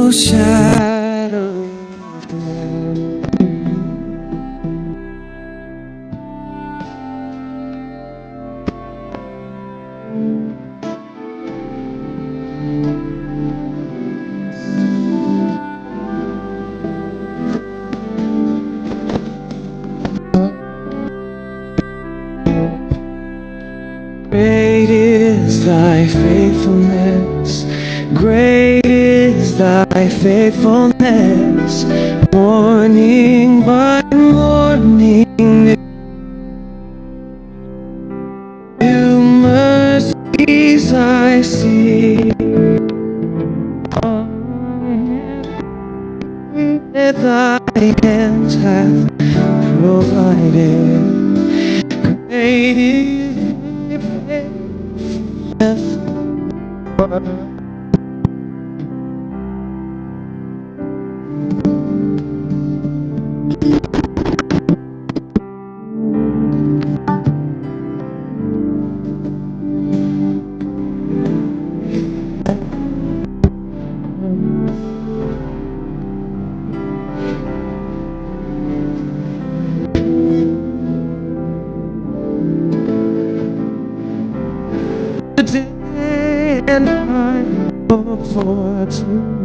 no shadow. Great is thy faithfulness, great is thy faithfulness, morning by morning, new mercies I see. That thy hands have provided, great is thy faithfulness. The day and I hope for to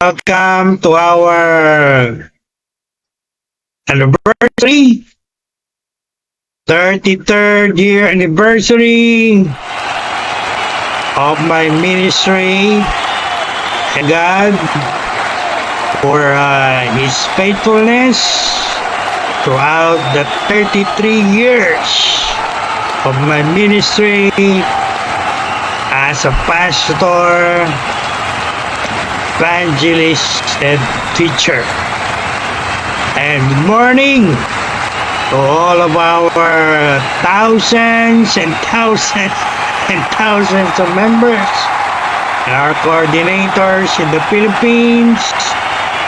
Welcome to our anniversary, 33rd year anniversary of my ministry. And God for His faithfulness throughout the 33 years of my ministry as a pastor, evangelist, and teacher. And good morning to all of our thousands and thousands and thousands of members and our coordinators in the Philippines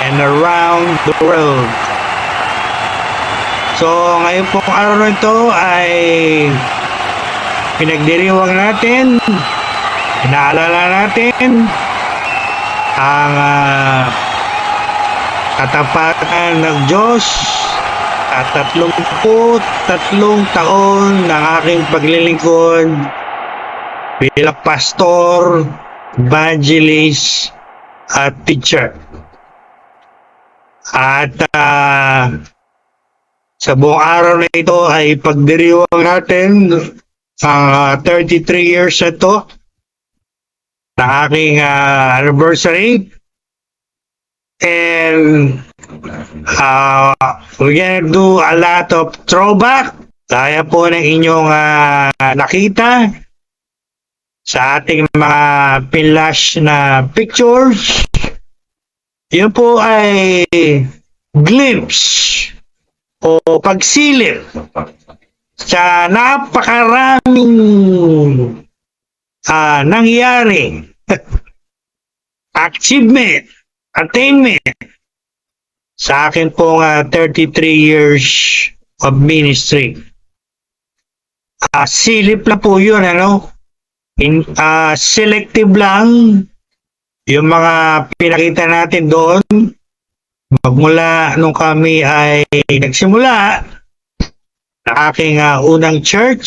and around the world. So ngayon pong araw na ito ay pinagdiriwang natin, inaalala natin ang katapatan ng Diyos at 33 taon ng aking paglilingkod bilang pastor, evangelist, at teacher. At sa buong araw na ito ay pagdiriwang natin ang 33 years na ito na aking anniversary. And we're gonna do a lot of throwback. Kaya po ng inyong nakita sa ating mga pinlash na pictures. Yun po ay glimpse o pagsilip sa napakaraming nangyari, achievement, attainment sa akin pong 33 years of ministry. Silip lang po yun, selective lang yung mga pinakita natin doon magmula nung kami ay nagsimula na aking unang church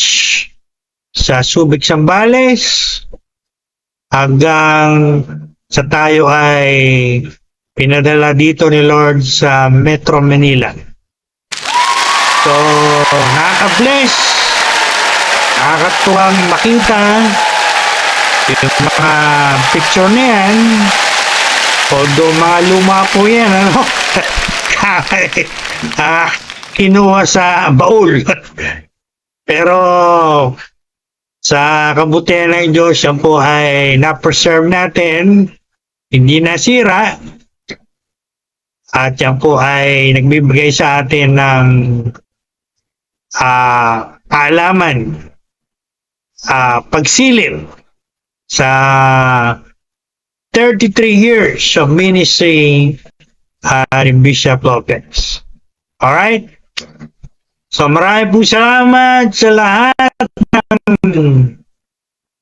sa Subic, Zambales hanggang sa tayo ay pinadala dito ni Lord sa Metro Manila. So, nakaka-bless, nakakatuwang makita yung mga picture na yan. Although mga luma po yan, kinuha sa baul. Pero sa kabutihan ng Diyos, yan po ay na-preserve natin, hindi nasira, at yan po ay nagbibigay sa atin ng kaalaman, pagsilip sa 33 years of ministry ni Bishop Lopez. Alright? So marami po salamat sa lahat ng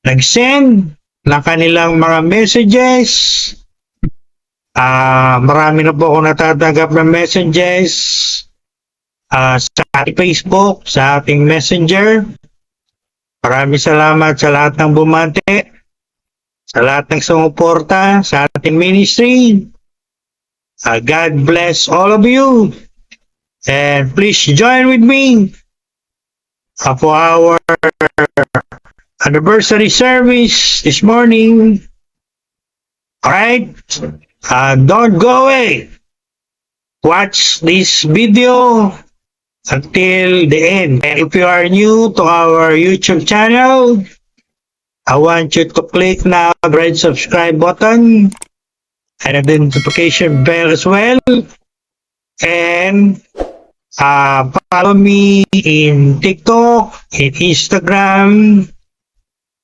nag-send ng kanilang mga messages. Marami na po ako natatanggap ng messages sa ating Facebook, sa ating Messenger. Maraming salamat sa lahat ng bumati, sa lahat ng sumuporta sa ating ministry. God bless all of you. And please join with me for our anniversary service this morning. Alright? Don't go away. Watch this video until the end. And if you are new to our YouTube channel, I want you to click now the red subscribe button and the notification bell as well. And follow me in TikTok, in Instagram,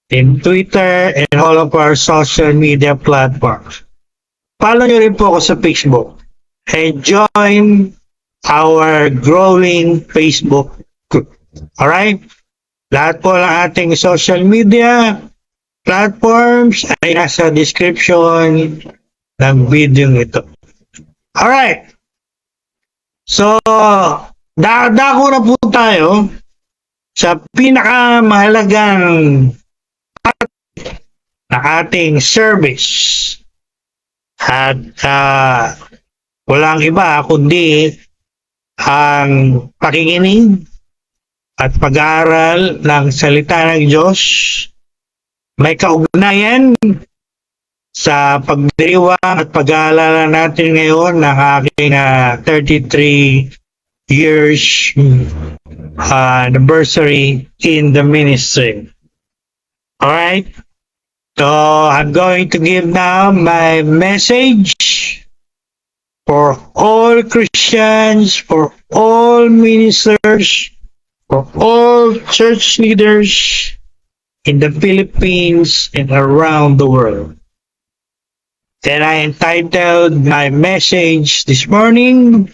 in Twitter, and all of our social media platforms. Follow nyo rin po ako sa Facebook. And join our growing Facebook group. Alright? Lahat po ng ating social media platforms ay nasa description ng video ito. Alright. So, dako na po tayo sa pinakamahalagang part ng ating service. At walang iba kundi ang pakikinig at pag-aaral ng salita ng Diyos. May kaugnayan sa pagdiriwang at pag-aalala natin ngayon ng aking 33 years anniversary in the ministry. Alright? So, I'm going to give now my message for all Christians, for all ministers, for all church leaders in the Philippines and around the world. Then I entitled my message this morning,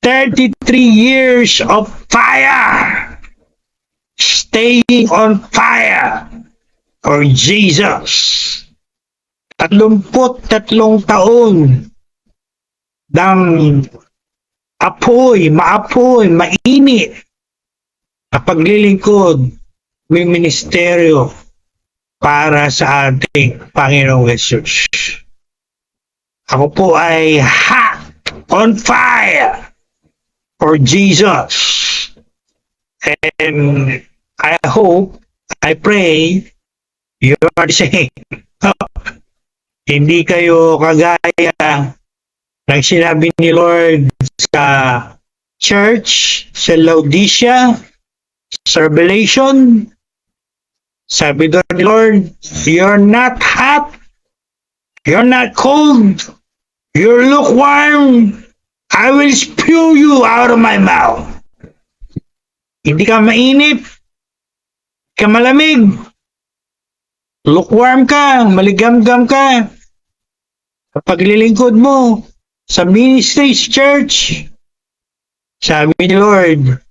33 years of fire, staying on fire for Jesus. 33 taon ng maapoy, mainit na paglilingkod may ministeryo para sa ating Panginoong Jesus. Ako po ay hot on fire for Jesus. And I hope, I pray, you are the same. Hindi kayo kagaya ng sinabi ni Lord sa church, sa Laodicea, sa Revelation. Sabi doon ni Lord, you're not hot, you're not cold, you're lukewarm. I will spew you out of my mouth. Hindi ka mainit, hindi ka malamig, lukewarm ka, maligamgam ka. Sa paglilingkod mo sa ministries church, sabi ni Lord,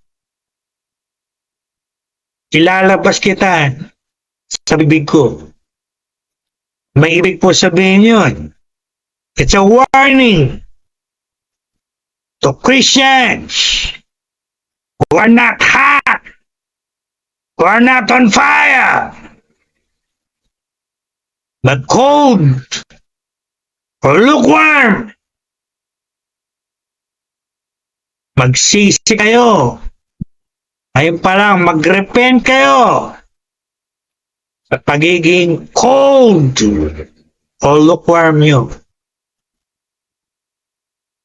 ilalabas kita sa bibig ko. May ibig po sabihin yun. It's a warning to Christians who are not hot, who are not on fire, but cold or lukewarm. Magsisi kayo. Ayun pa lang, mag-repent kayo sa pagiging cold o lukewarm nyo.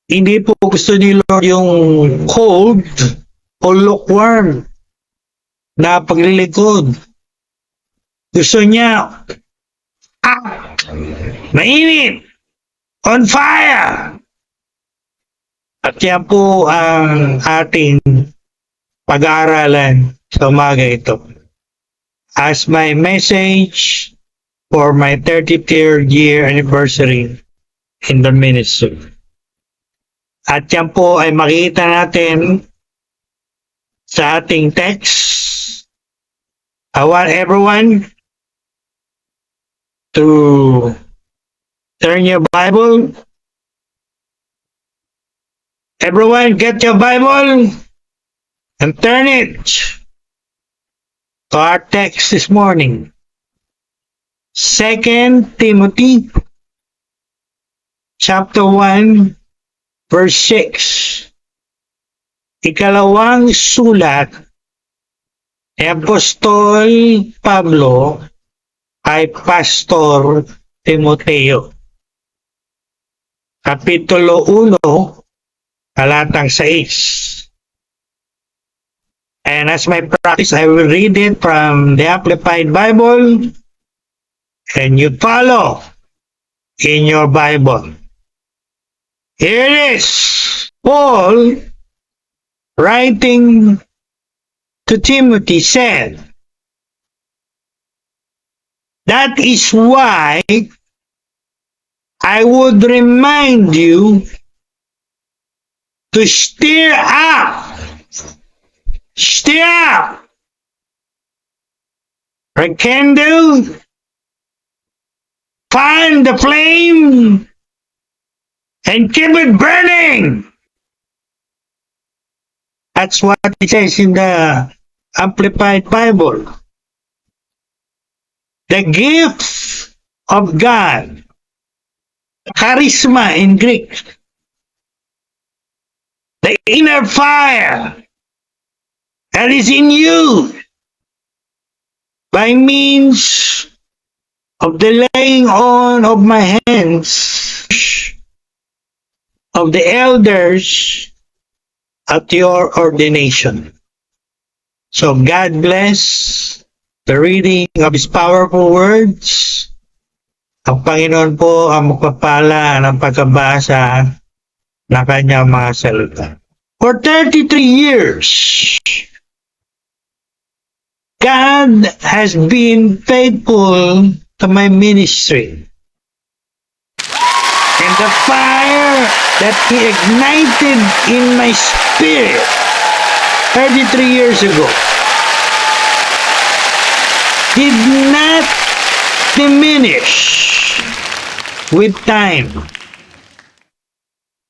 Hindi po gusto ni Lord yung cold o lukewarm na paglilingkod. Gusto niya mainit, on fire. At yan po ang ating pag-aaralan sa umaga ito. As my message for my 33rd year anniversary in the ministry. At yan po ay makita natin sa ating text. I want everyone to turn your Bible. Everyone get your Bible and turn it to our text this morning. 2 Timothy chapter 1 verse 6. Ikalawang sulat ni Apostol Pablo kay Pastor Timoteo. Kapitulo 1, talatang 6. And as my practice, I will read it from the Amplified Bible, and you follow in your Bible. Here it is. Paul, writing to Timothy, said, that is why I would remind you to stir up, rekindle, fan the flame, and keep it burning. That's what it says in the Amplified Bible. The gift of God, charisma in Greek, the inner fire that is in you by means of the laying on of my hands of the elders at your ordination. So God bless the reading of His powerful words. Ang Panginoon po ang magpapala ng pagkabasa ng kanyang mga salita. For 33 years, God has been faithful to my ministry. And the fire that He ignited in my spirit 33 years ago did not diminish with time.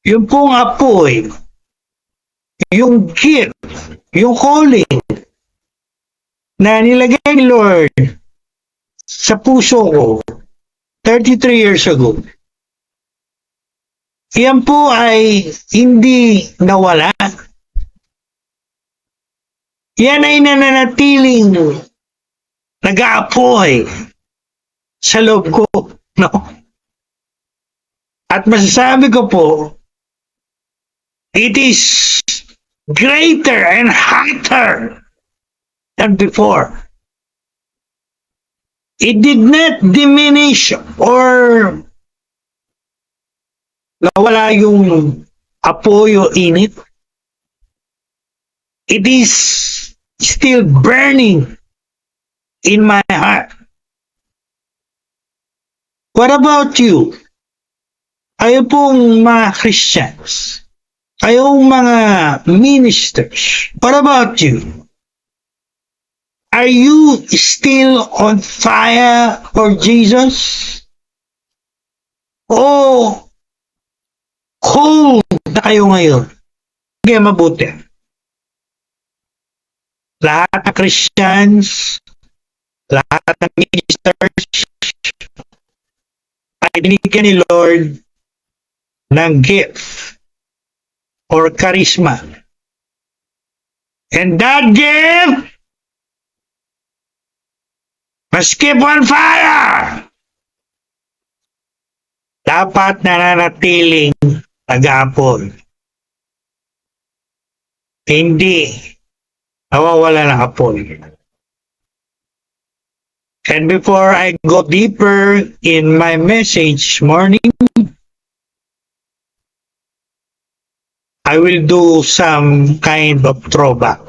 Yung pong apoy, yung gift, yung calling, na nilagay ni Lord sa puso ko 33 years ago. Yan po ay hindi nawala. Yan ay nananatiling nag-aapoy sa loob ko. No? At masasabi ko po, it is greater and hotter than before. It did not diminish or nawala yung apoy o init. It is still burning in my heart. What about you? Kayo pong mga Christians, kayong mga ministers, what about you? Are you still on fire for Jesus? O cold na kayo ngayon? Sige, mabuti. Lahat ng Christians, lahat ng ministers, ay binigyan ni Lord ng gift or charisma. And that gift must keep on fire. Dapat nananatiling nag-aapon. Hindi nawawala ng apoy. And before I go deeper in my message morning, I will do some kind of throwback.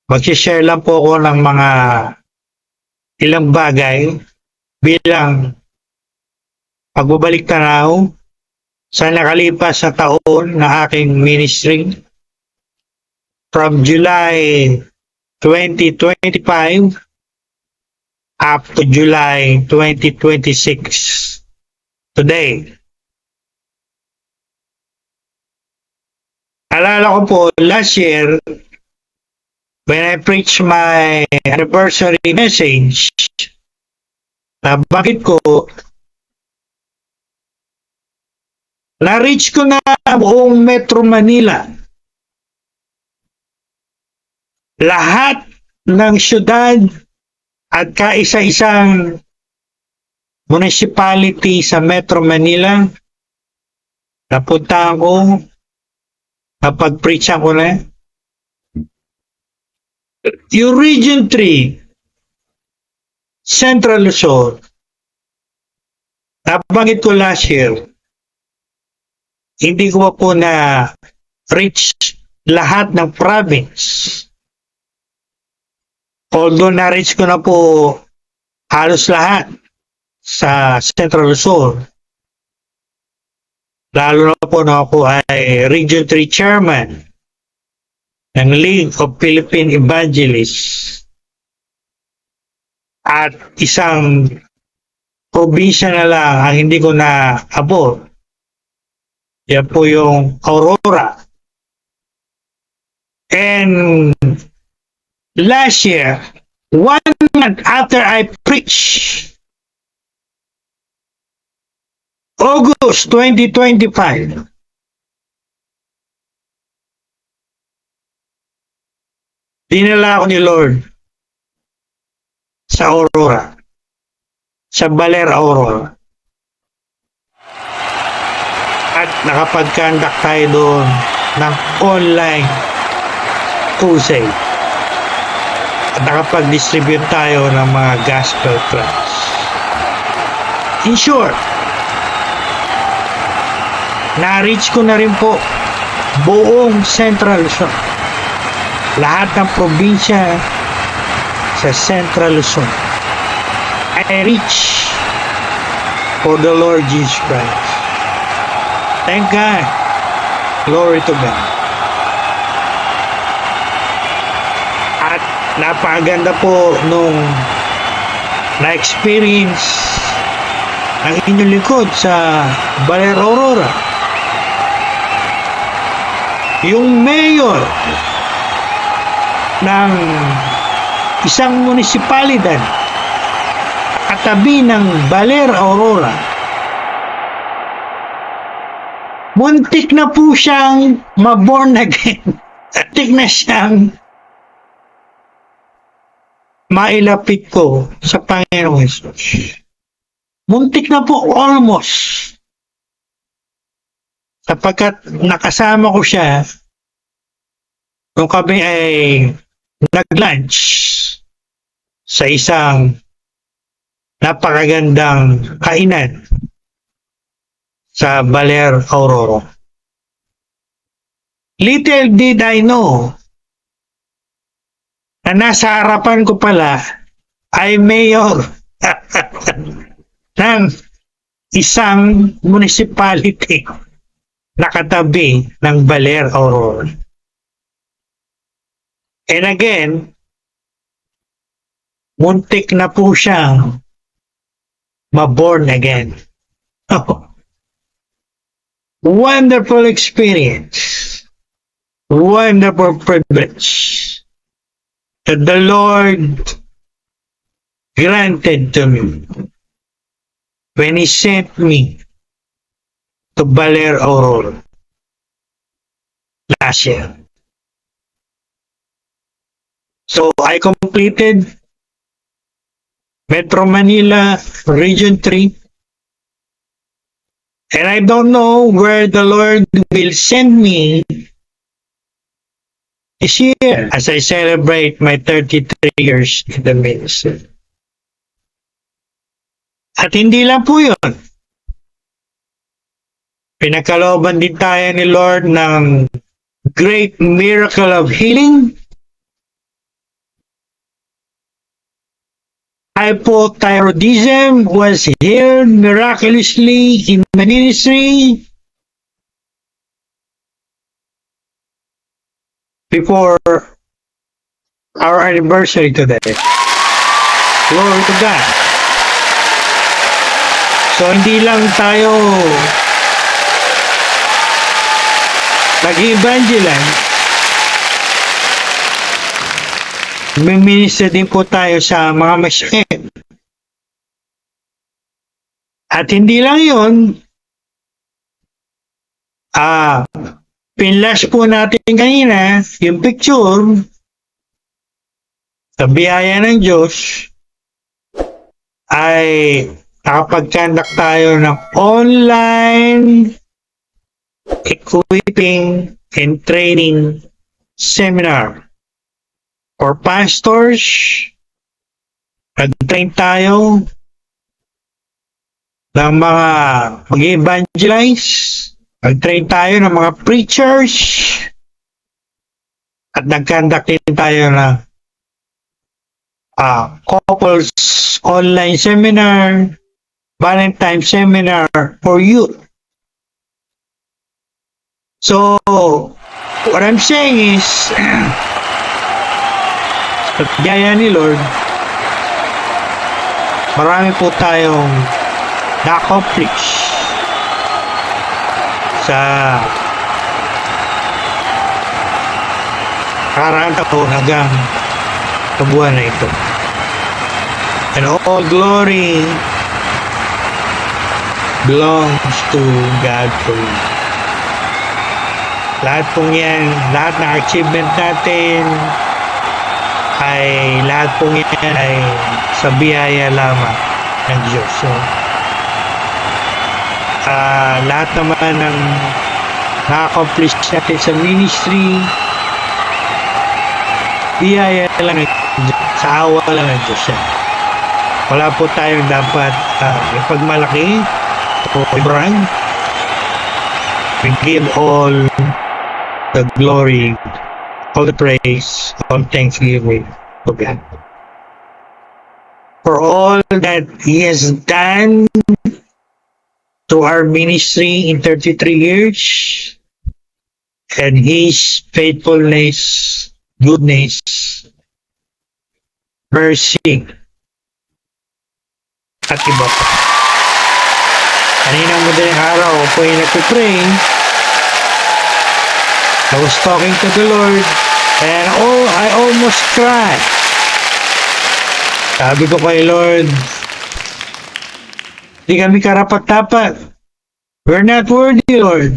Mag-share lang po ako ng mga ilang bagay bilang pagbabalik tanaw sa nakalipas na taon na aking ministry from July 2025 up to July 2026 today. Alala ko po, last year, when I preached my anniversary message, bakit ko, na-reach ko na buong Metro Manila. Lahat ng syudad at kaisa-isang municipality sa Metro Manila, napuntahan ko, napag-preach ako na. Yung Region 3, Central Luzon, nabanggit ko last year, hindi ko po na reach lahat ng province. Although na-reach ko na po halos lahat sa Central Luzon. Lalo na po na ako ay Region 3 Chairman ng League of Philippine Evangelists at isang probinsya na lang ang hindi ko na abot. Yan po yung Aurora. And last year, 1 month after I preached, August 2025, dinala ako ni Lord sa Aurora, sa Baler, Aurora. At nakapag-conduct tayo doon ng online crusade. At nakapag-distribute tayo ng mga gospel tracts. In short, na-reach ko na rin po buong Central Luzon. Lahat ng probinsya sa Central Luzon. I reach for the Lord Jesus Christ. Thank God. Glory to God. At napakaganda po nung na-experience ang inyong likod sa Baler, Aurora. Yung mayor ng isang munisipalidad katabi ng Baler, Aurora. Muntik na po siyang ma-born again. Muntik na siyang mailapit ko sa Panginoong Hesus. Muntik na po, almost. Sapagkat nakasama ko siya nung kami ay nag-lunch sa isang napakagandang kainan sa Baler, Aurora. Little did I know na nasa harapan ko pala ay mayor ng isang municipality na katabi ng Baler, Aurora. And again, muntik na po siyang ma-born again. Wonderful experience. Wonderful privilege that the Lord granted to me when He sent me to Baler, Aurora last year. So I completed Metro Manila Region 3, and I don't know where the Lord will send me this year as I celebrate my 33 years in the ministry. At hindi lang po yun. Pinagkalooban din tayo ni Lord ng great miracle of healing. Hypothyroidism was healed miraculously in the ministry before our anniversary today. Glory to God. So hindi lang tayo nag-evangelize, minister din po tayo sa mga masakit. At hindi lang yun, pinlash po natin kanina yung picture sa biyaya ng Diyos ay nakapag-conduct tayo ng online equipping and training seminar for pastors. Nag-train tayo ng mga mag-evangelize. Nag-train tayo ng mga preachers. At nag-conduct din tayo ng couples online seminar, Valentine seminar for youth. So, what I'm saying is, sa biyaya ni Lord, marami po tayong na-accomplish sa karaan taon hanggang sa buwan na ito. And all glory belongs to God for you. Lahat pong yan, lahat ng achievement natin, ay lahat pong yan ay sa biyaya lamang ng Diyos. So, lahat naman ng na-accomplish natin sa ministry, biyaya lang ng Diyos, sa awa lang ng Diyos yan. Wala po tayong dapat ipagmalaki o ibrang. We give all the glory, all the praise, all thanksgiving to God for all that He has done to our ministry in 33 years, and His faithfulness, goodness, mercy, at iba pa. Kaninang madaling araw po ay nagpipray. I was talking to the Lord, and I almost cried Sabi ko kay Lord, di kami karapat-dapat. We're not worthy, Lord.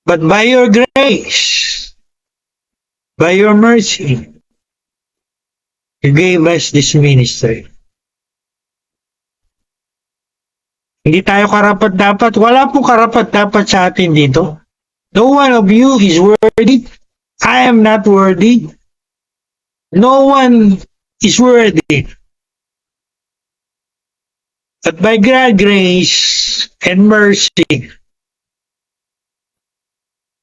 But by your grace, by your mercy, you gave us this ministry. Hindi tayo karapat-dapat. Wala pong karapat-dapat sa atin dito. No one of you is worthy. I am not worthy. No one is worthy. But by God's grace and mercy,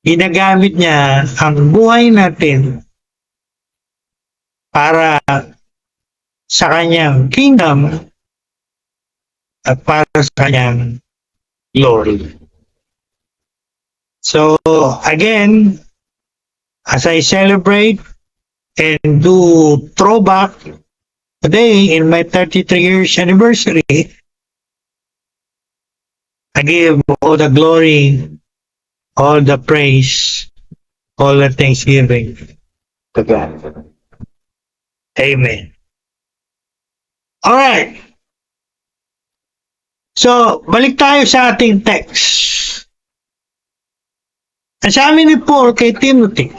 ginagamit niya ang buhay natin para sa kanyang kingdom at para sa kanyang glory. So, again, as I celebrate and do throwback today in my 33 years anniversary, I give all the glory, all the praise, all the thanksgiving to God. Amen. All right. So, balik tayo sa ating text. Ang sabi ni Paul kay Timothy,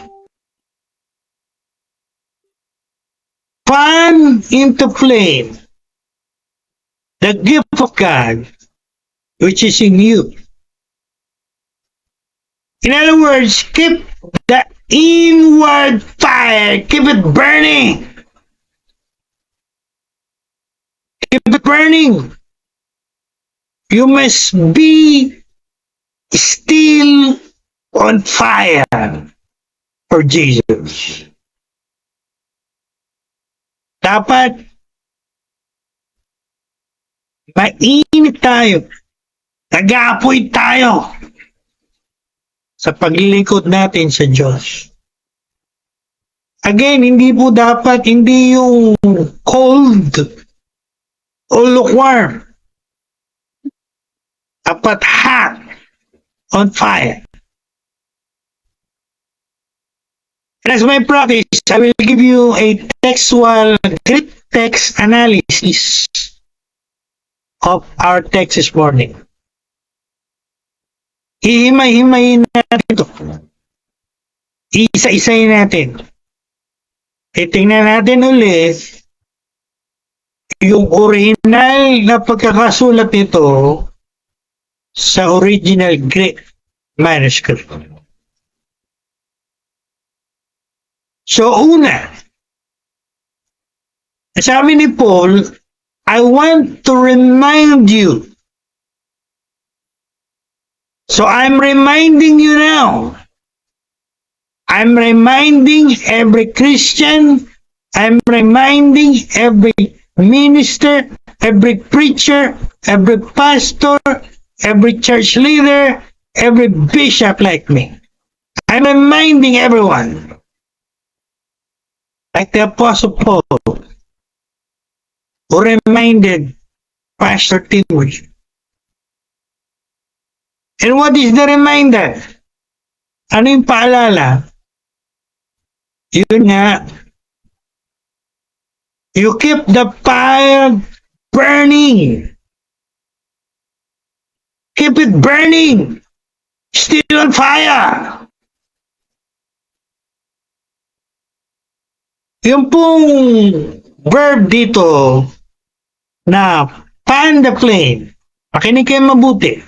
fan into flame the gift of God which is in you. In other words, keep the inward fire, keep it burning. Keep it burning. You must be still on fire for Jesus. Dapat mainit tayo. Nag-aapoy tayo sa paglilingkod natin sa Diyos. Again, hindi po dapat, hindi yung cold o lukewarm. Dapat hot, on fire. As my practice, I will give you a textual Greek text analysis of our text this morning. Hihimay-himayin natin ito. Isa-isayin natin. Tingnan natin ulit yung original na pagkakasulat nito sa original Greek manuscript. So una, sabi ni Paul, I want to remind you. So I'm reminding you now. I'm reminding every Christian, I'm reminding every minister, every preacher, every pastor, every church leader, every bishop like me. I'm reminding everyone. Like the Apostle Paul, who reminded Pastor Timothy. And what is the reminder? Ano yung paalala? Yun nga, you keep the fire burning. Keep it burning. Still on fire. Yung pong verb dito na fan the flame, makinig kayo mabuti.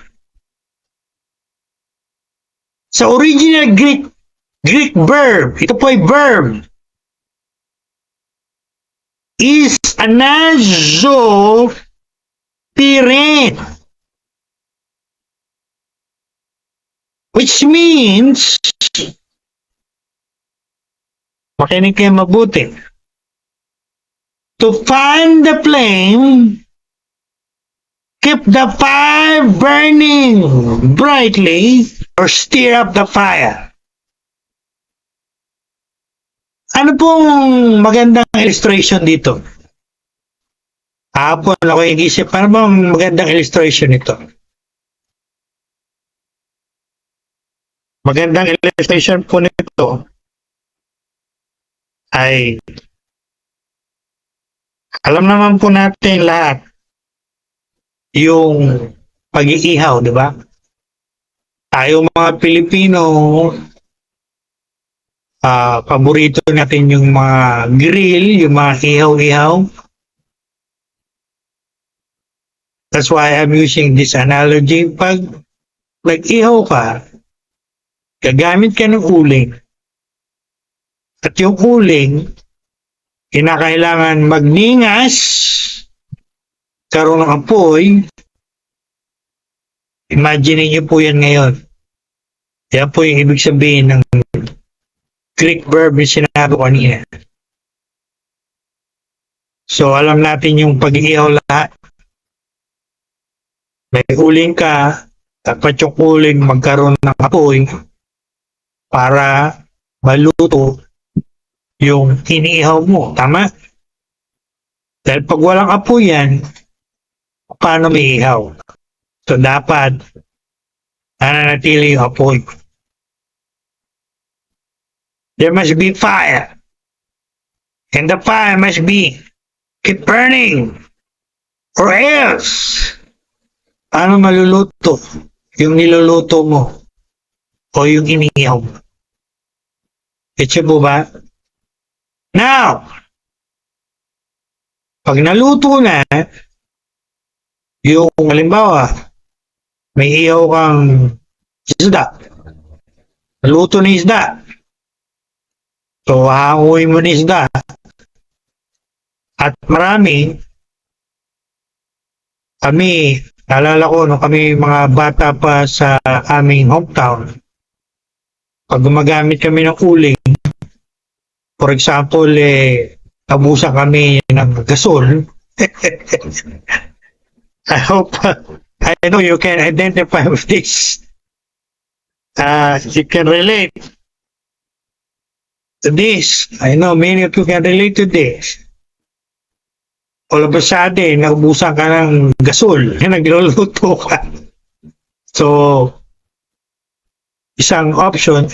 Sa original Greek verb, ito po ay verb, is anazo piren, which means, makinig kayo mabuti, to fan the flame, keep the fire burning brightly, or stir up the fire. Ano pong magandang illustration dito? Hapon ako nag-isip, ano bang magandang illustration nito? Magandang illustration po nito ay Alam naman po natin lahat yung pag-iihaw, di ba? Tayo mga Pilipino, paborito natin yung mga grill, yung mga ihaw-ihaw. That's why I'm using this analogy. Pag nag-ihaw ka, gagamit ka ng uling. At yung uling, kinakailangan magningas, karoon ng apoy. Imagine niyo po yan ngayon. Yan po yung ibig sabihin ng Greek verb yung sinabi ko kanina. So, alam natin yung pag-iihaw lahat. May uling ka, dapat yung uling magkaroon ng apoy para maluto yung iniihaw mo. Tama? Dahil pag walang apoy yan, paano may ihaw? So, dapat nananatili yung apoy. There must be fire. And the fire must be keep burning. Or else, paano maluluto yung niluluto mo o yung iniihaw mo? Getcha po ba? Now, pag naluto na, yung halimbawa, may ihaw kang isda. Naluto na isda. So, hahanguin mo na isda. At marami, kami, naalala ko, nung kami mga bata pa sa aming hometown, pag gumagamit kami ng uling, for example, abusan kami ng gasol. I hope, I know you can identify with this. You can relate to this. I know many of you can relate to this. All of a sudden, naubusan ka ng gasol, nagluluto ka. So, isang option,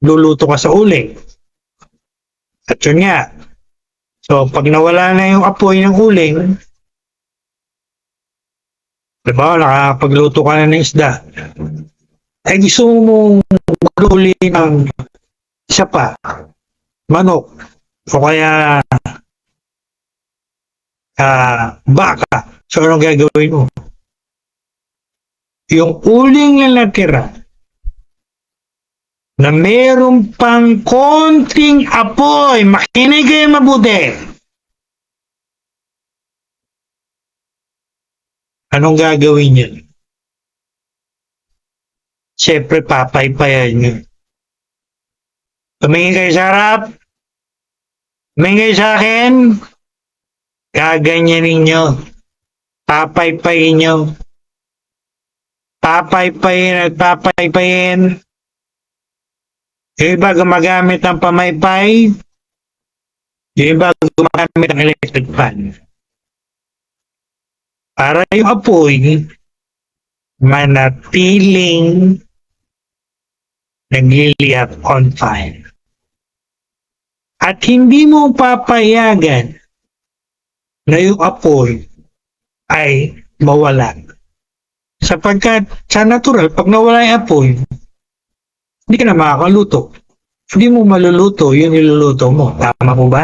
luluto ka sa uling. At yun nga. So, pag nawala na yung apoy ng uling, diba, nakapagluto ka na ng isda, ay gusto mong maghuli ng isa pa, manok, o kaya baka. So, anong gagawin mo? Yung uling na natira, na meron pang konting apoy, makinig kayo mabuti. Anong gagawin yun? Siyempre, papaypayan nyo. Tumingin kayo sa harap. Tumingin kayo sa akin. Gaganyanin nyo. Papaypayin nyo. Papaypayin at papaypayin. Yung iba gumagamit ng pamaypay. Yung iba gumagamit ng electric fan. Para yung apoy manatiling nagliliyap on fire. At hindi mo papayagan na yung apoy ay mawala. Sapagkat sa natural, pag nawala yung apoy, hindi ka na makakaluto. Hindi mo maluluto yung niluluto mo. Tama po ba?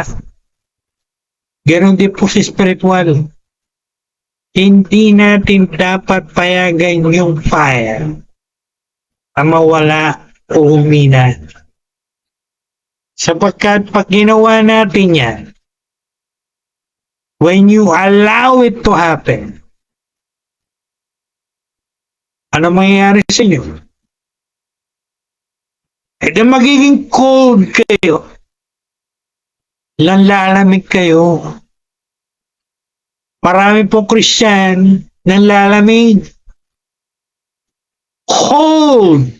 Ganon din po si spiritual. Hindi natin dapat payagan yung fire na mawala o humina. Sapagkat pag ginawa natin yan, when you allow it to happen, ano mangyayari sa inyo? E di magiging cold kayo. Lalamig kayo. Marami pong Christian nang lalamig. Cold.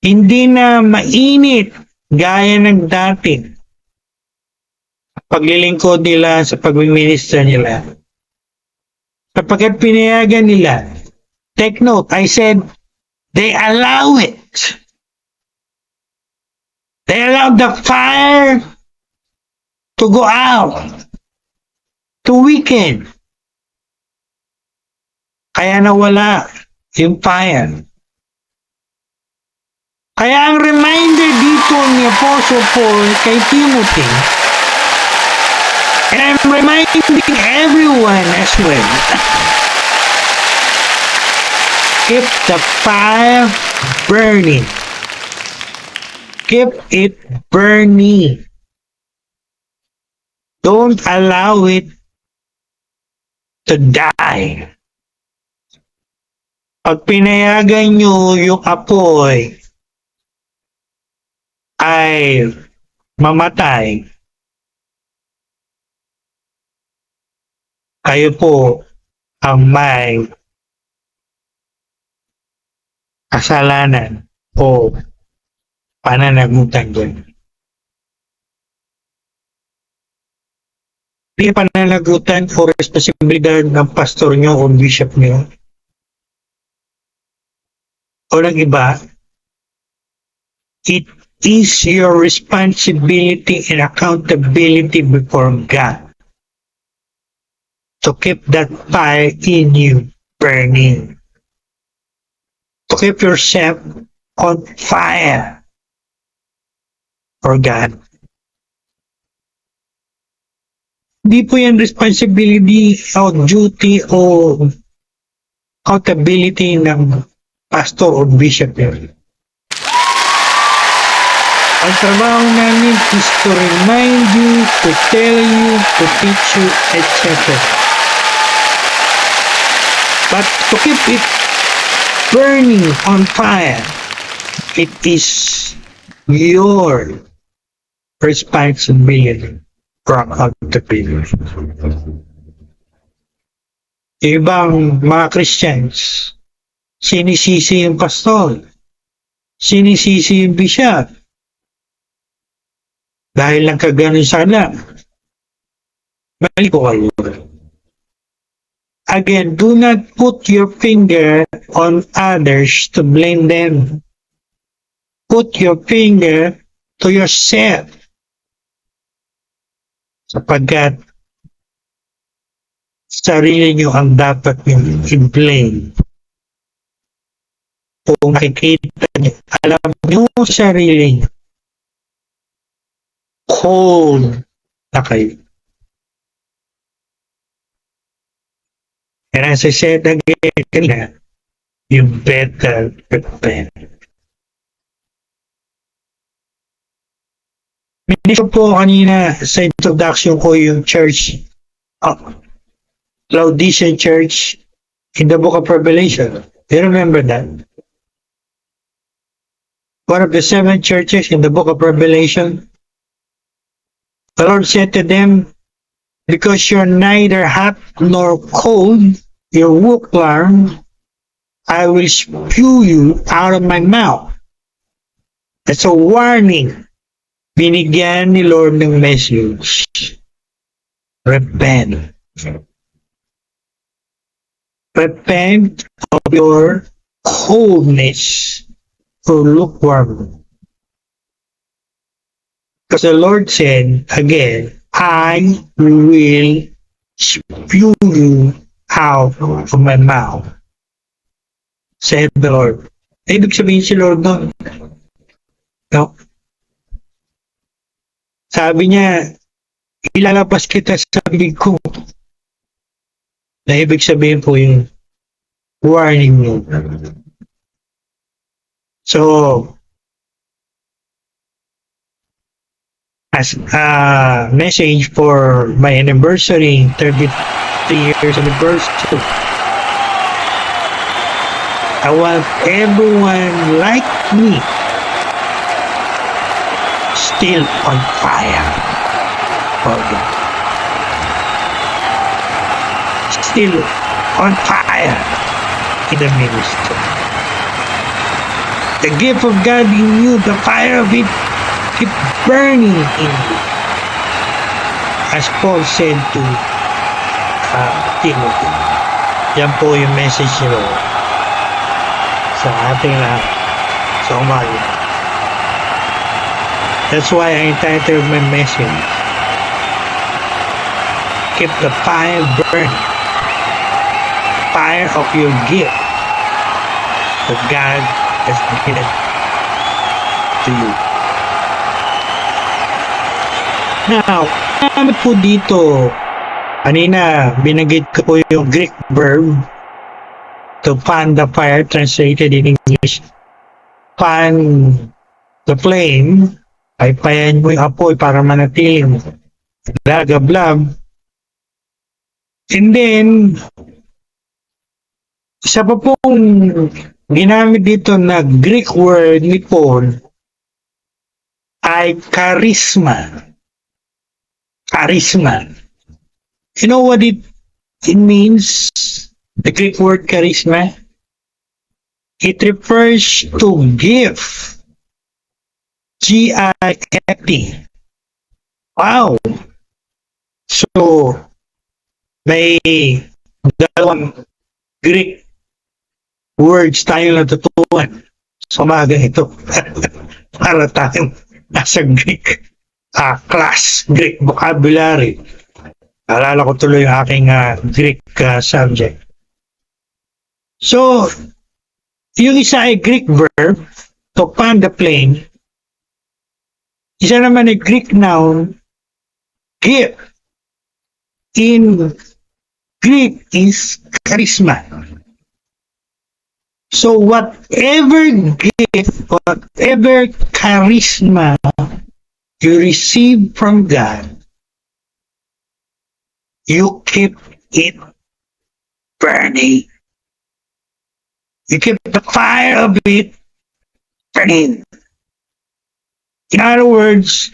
Hindi na mainit gaya ng dati. Paglilingkod nila sa pagmiminister nila. Kapag pinayagan nila, take note, I said, they allow it. They allow the fire to go out, to weekend. Kaya nawala yung fire. Kaya ang reminder dito ni Apostle Paul kay Timothy, and I'm reminding everyone as well, keep the fire burning. Keep it burning. Don't allow it to die. Pag pinayagan nyo yung apoy ay mamatay, kayo po ang may kasalanan o pananagutan doon. Hindi pananagutan o responsibilidad ng pastor nyo o bishop nyo o ng iba. It is your responsibility and accountability before God to keep that fire in you burning. To keep yourself on fire for God. Hindi po yan responsibility o duty o accountability ng pastor o bishop yun. Ang trabaho namin is to remind you, to tell you, to teach you, etc. But to keep it burning on fire, it is your responsibility for accountability. Ibang mga Christians, sinisisi yung pastor, sinisisi yung bishop, dahil lang kaganon sana. Mali po kayo. Again, do not put your finger on others to blame them. Put your finger to yourself. Sapagkat sarili nyo ang dapat yung i-blame. Kung nakikita nyo, alam nyo sa sarili nyo, cold na kayo. And as I said again, you better prepare. Minito po kanina sa introduction ko yung church, Laodicean church in the book of Revelation. Do you remember that? One of the 7 churches in the book of Revelation. The Lord said to them, because you're neither hot nor cold, you're lukewarm, I will spew you out of my mouth. That's a warning. Binigyan ni Lord ng message. Repent. Repent of your coldness or lukewarm. Because the Lord said, again, I will spew you out of my mouth. Said the Lord. Ibig sabihin si Lord doon. No? Sabi niya, ilalabas kita sa bibig ko. Na ibig sabihin po yung warning mo. So, as a message for my anniversary, 33 years anniversary, I want everyone like me still on fire for God. Still on fire in the ministry. The gift of God in you, the fire of it, keep burning in you. As Paul said to Timothy. Yan po yung message ni Lord sa ating lahat sa umaga. That's why I entitled my message, keep the fire burning. Fire of your gift that God has given to you. Now, naman po dito, kanina binanggit ko po yung Greek verb to fan the fire, translated in English, fan the flame, ay payan mo yung apoy para manatiling lagablab. And then, isa pa pong ginamit dito na Greek word ni Paul ay charisma. Charisma. You know what it means? The Greek word charisma? It refers to gift. G-I-F-T. Wow! So, may dalawang Greek words tayo natutunan sa umaga ito. Para tayong nasa Greek class, Greek vocabulary. Alala ko tuloy yung aking Greek subject. So, yung isa ay Greek verb, to fan the flame. Isa naman ay Greek noun, gift. In Greek is charisma. So, whatever gift, whatever charisma you receive from God, you keep it burning. You keep the fire of it burning. In other words,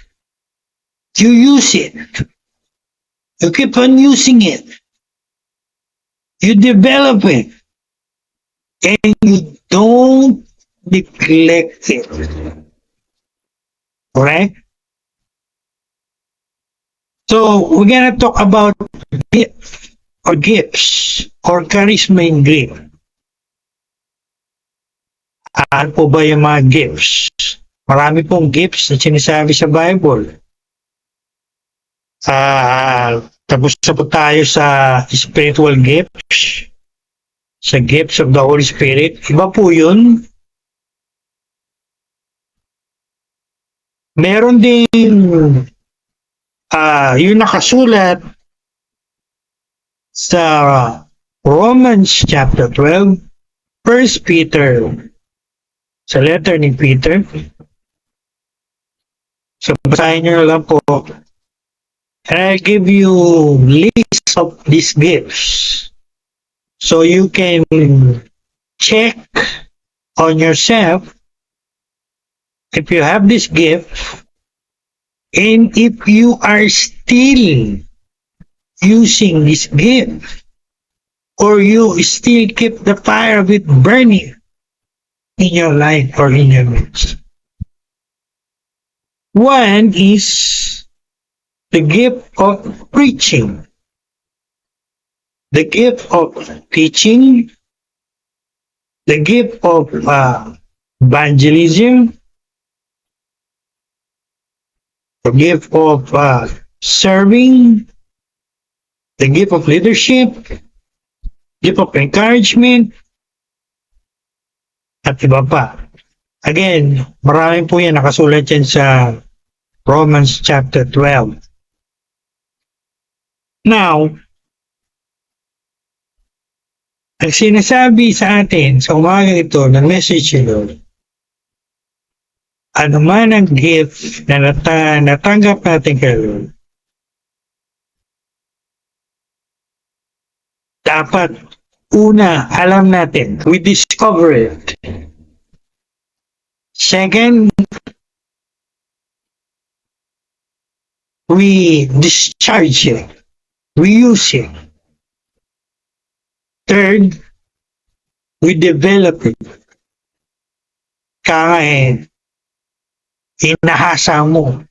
you use it. You keep on using it. You develop it. And you don't neglect it. Correct? So, we're gonna talk about gifts or charisma in Greek. Ano po ba yung mga gifts? Marami pong gifts na sinasabi sa Bible. Tapos na po tayo sa spiritual gifts, sa gifts of the Holy Spirit. Iba po yun. Meron din yung nakasulat sa Romans chapter 12, 1 Peter, sa letter ni Peter. So, basahin nyo lang po. And I'll give you list of these gifts so you can check on yourself if you have this gift and if you are still using this gift or you still keep the fire of it burning in your life or in your midst. One is the gift of preaching, the gift of teaching, the gift of evangelism, the gift of serving, the gift of leadership, gift of encouragement, at iba pa. Again, maraming po yan nakasulat yan sa Romans chapter 12. Now, ang sinasabi sa atin sa umaga ito ng message nyo, ano man ang gift na natanggap natin kayo, dapat una, alam natin, we discover it. Second, we discharge it. We use it. Third, we develop it. Kaya inahasa mo,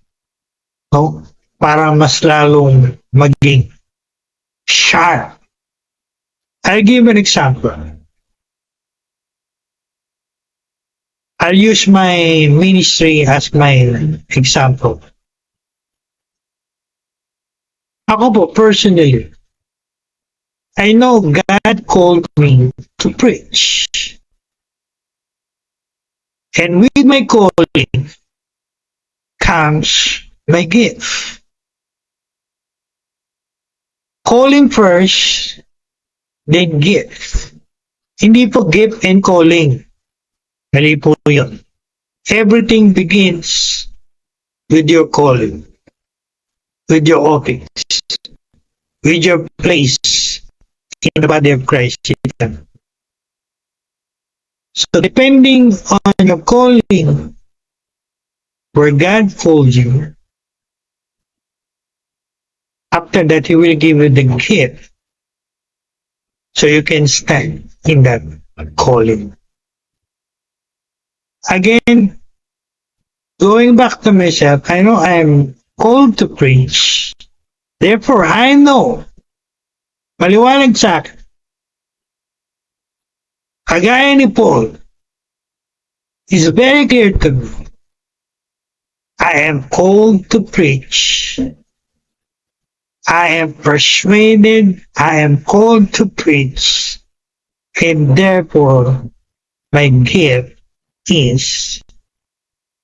no? Para mas lalong maging sharp. I'll give an example. I'll use my ministry as my example. Ako po, personally, I know God called me to preach. And with my calling comes my gift. Calling first, then gift. Hindi po gift and calling. Mali po yun. Everything begins with your calling, with your office, with your place in the body of Christ. So depending on your calling, where God called you, after that He will give you the gift so you can stand in that calling. Again, going back to myself, I know I'm called to preach. Therefore, I know, maliwanag sa akin, kagaya ni Paul, is very clear to me. I am called to preach. I am persuaded, I am called to preach, and therefore, my gift is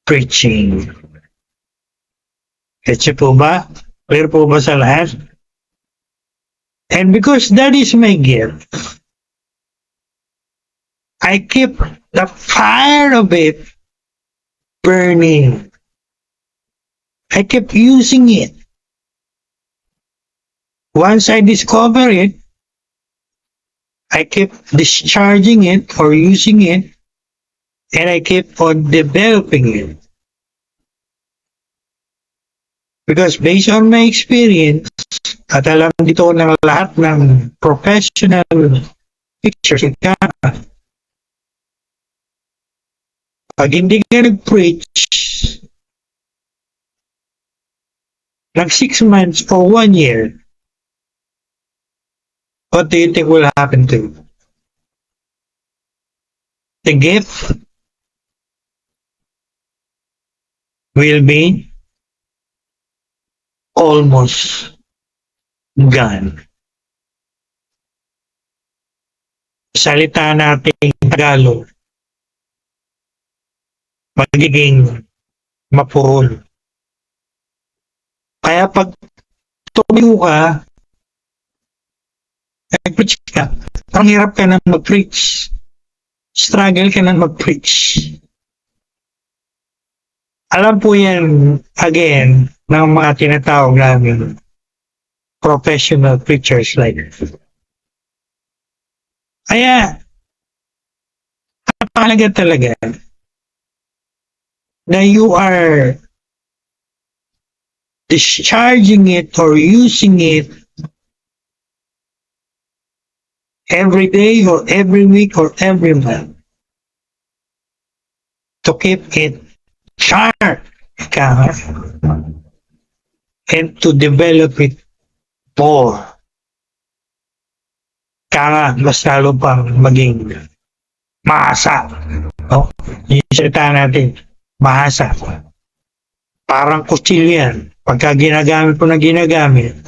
preaching. Kasi po ba? Clear po ba sa lahat? And because that is my gift, I keep the fire of it burning. I keep using it. Once I discover it, I keep discharging it or using it, and I keep on developing it. Because based on my experience, at alam dito ng lahat ng professional pictures, pag hindi ka nag-preach, like 6 months or 1 year, what do you think will happen to you? The gift will be almost gone. Salita nating Tagalog, magiging mapurol. Kaya pag tumiyo ka, nag-preach ka, parang hirap ka na mag-preach. Struggle ka na mag-preach. Alam po yan, again, ng mga tinatawag namin professional preachers like that. Kaya, napakalaga talaga na you are discharging it or using it every day or every week or every month to keep it sharp and to develop it more. Kaya mas lalo pang maging mahasa. No? Yung salita natin, mahasa. Parang kutsilyo yan. Pagka ginagamit mo na ginagamit,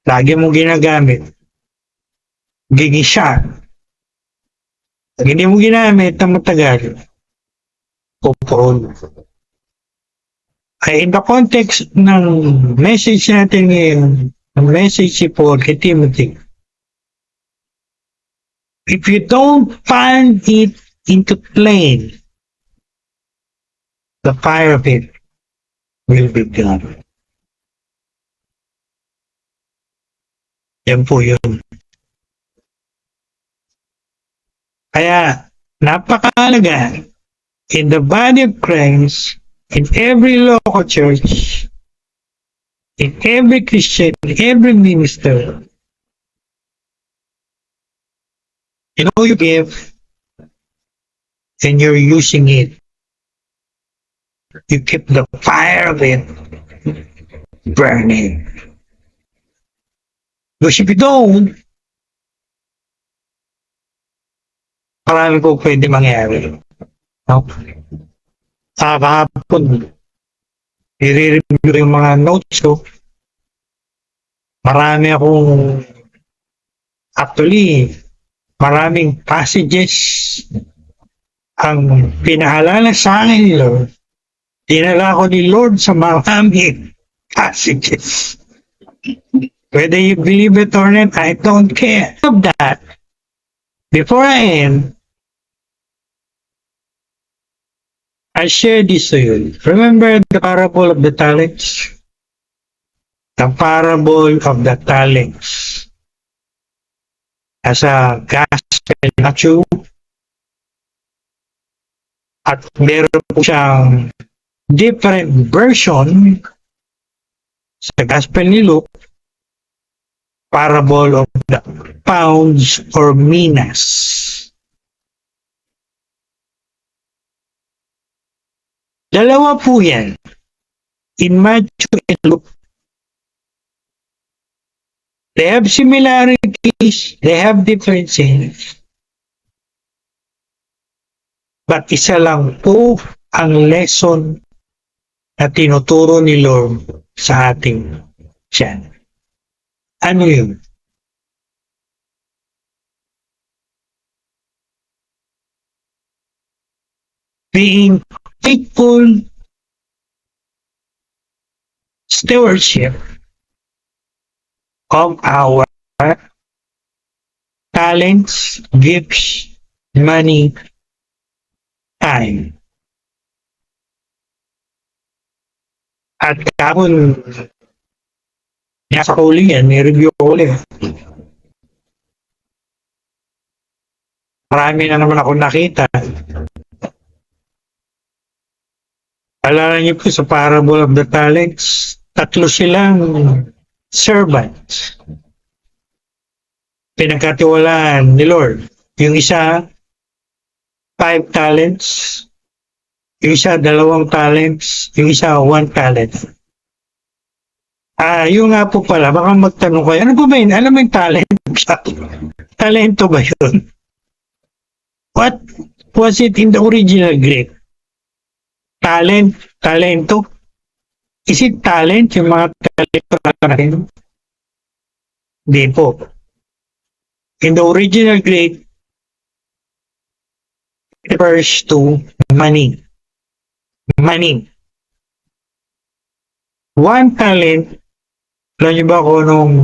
lagi mo ginagamit, giging sharp. Pag hindi mo ginamit na matagal, pupurol. Ay, in the context ng message natin ngayon, ang message si Paul kay Timothy, if you don't fan it into flame, the fire of it will be gone. Yan po yun. Kaya, napakalaga in the body of Christ, in every local church, in every Christian, in every minister, you know you give, and you're using it. You keep the fire of it burning. Because if you don't, marami po pwede mangyari. No? Kahapon, i-review yung mga notes ko. Marami akong, actually, maraming passages ang pinaalala sa akin ni Lord. Dinala ko ni Lord sa maraming passages. Whether you believe it or not, I don't care. Of that, before I end, I share this to you. Remember the parable of the talents? The parable of the talents. As a gospel Matthew, at meron po siyang different version sa gospel ni Luke, parable of the pounds or minas. Dalawa po yan. In Matthew and Luke, they have similarities, they have differences. But isa lang po ang lesson na tinuturo ni Lord sa ating siyan. Ano yun? Being faithful stewardship of our talents, gifts, money, time. At kahapon, nasa huli yan, may review ko ulit. Marami na naman ako nakita. Alala niyo po sa parable of the talents, tatlo silang servants. Pinagkatiwalaan ni Lord. Yung isa, 5 talents. Yung isa, 2 talents. Yung isa, 1 talent. Yung nga po pala, baka magtanong kayo, ano po ba yun? Alam mo yung talent? Talento ba yun? What was it in the original Greek? Talent, talento. Is it talent, yung mga talento natin? Hindi po. In the original Greek, it refers to money. Money. 1 talent, alam niyo ba kung anong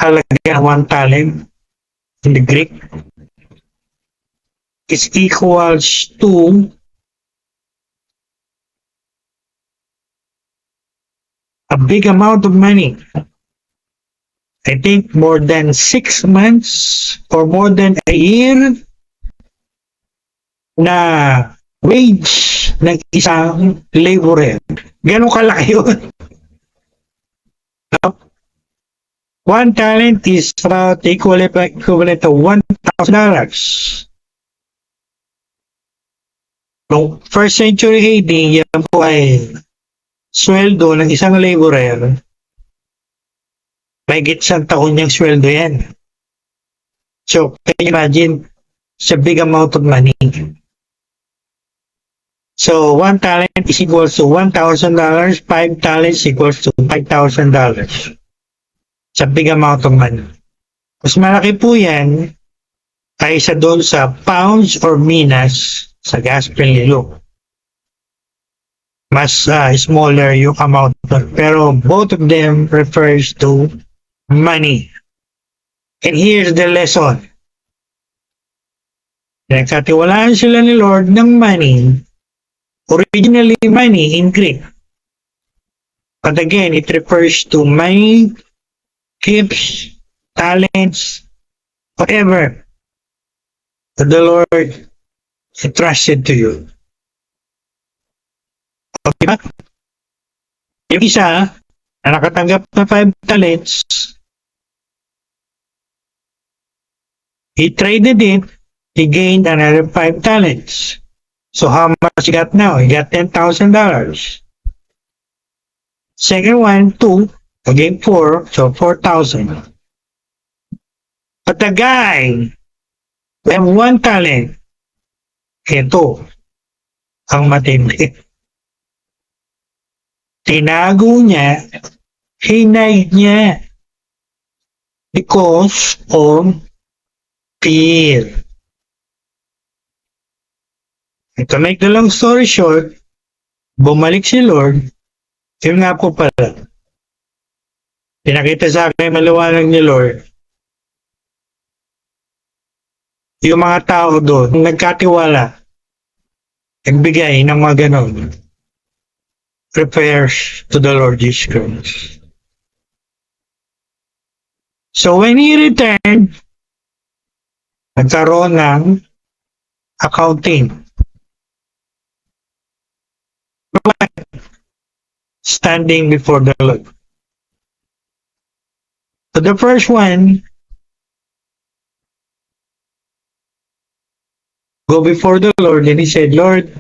halaga 1 talent in the Greek? Is equals to a big amount of money. I think more than 6 months or more than a year na wage ng isang laborer. Ganun kalaki yun. 1 talent is about equivalent to $1,000. Noong first century AD, yan po ay sweldo ng isang laborer. May isang taon niyang sweldo yan. So, can you imagine? It's a big amount of money. So, 1 talent is equals to $1,000. 5 talents equals to $5,000. It's a big amount of money. Mas malaki po yan kaysa doon sa pounds or minas sa gospel ni Luke. Mas smaller yung amount. Pero both of them refers to money. And here's the lesson. Nagkatiwalaan sila ni Lord ng money. Originally money in Greek. But again, it refers to money, gifts, talents, whatever that the Lord entrusted to you. Okay ba? Yung isa na nakatanggap na 5 talents, he traded it, he gained another 5 talents. So how much he got now? He got $10,000. Second one, 2, again 4, so 4,000. But the guy who have 1 talent, ito ang matindi. Tinago niya Hinay niya because of fear. And to make the long story short, bumalik si Lord. Yun nga po pala. Pinakita sa akin maliwanag ni Lord. Yung mga tao doon, nagkatiwala, nagbigay ng mga ganon, prayers to the Lord Jesus Christ. So when He returned, nagkaroon ng accounting. Standing before the Lord. So the first one, go before the Lord, and he said, Lord,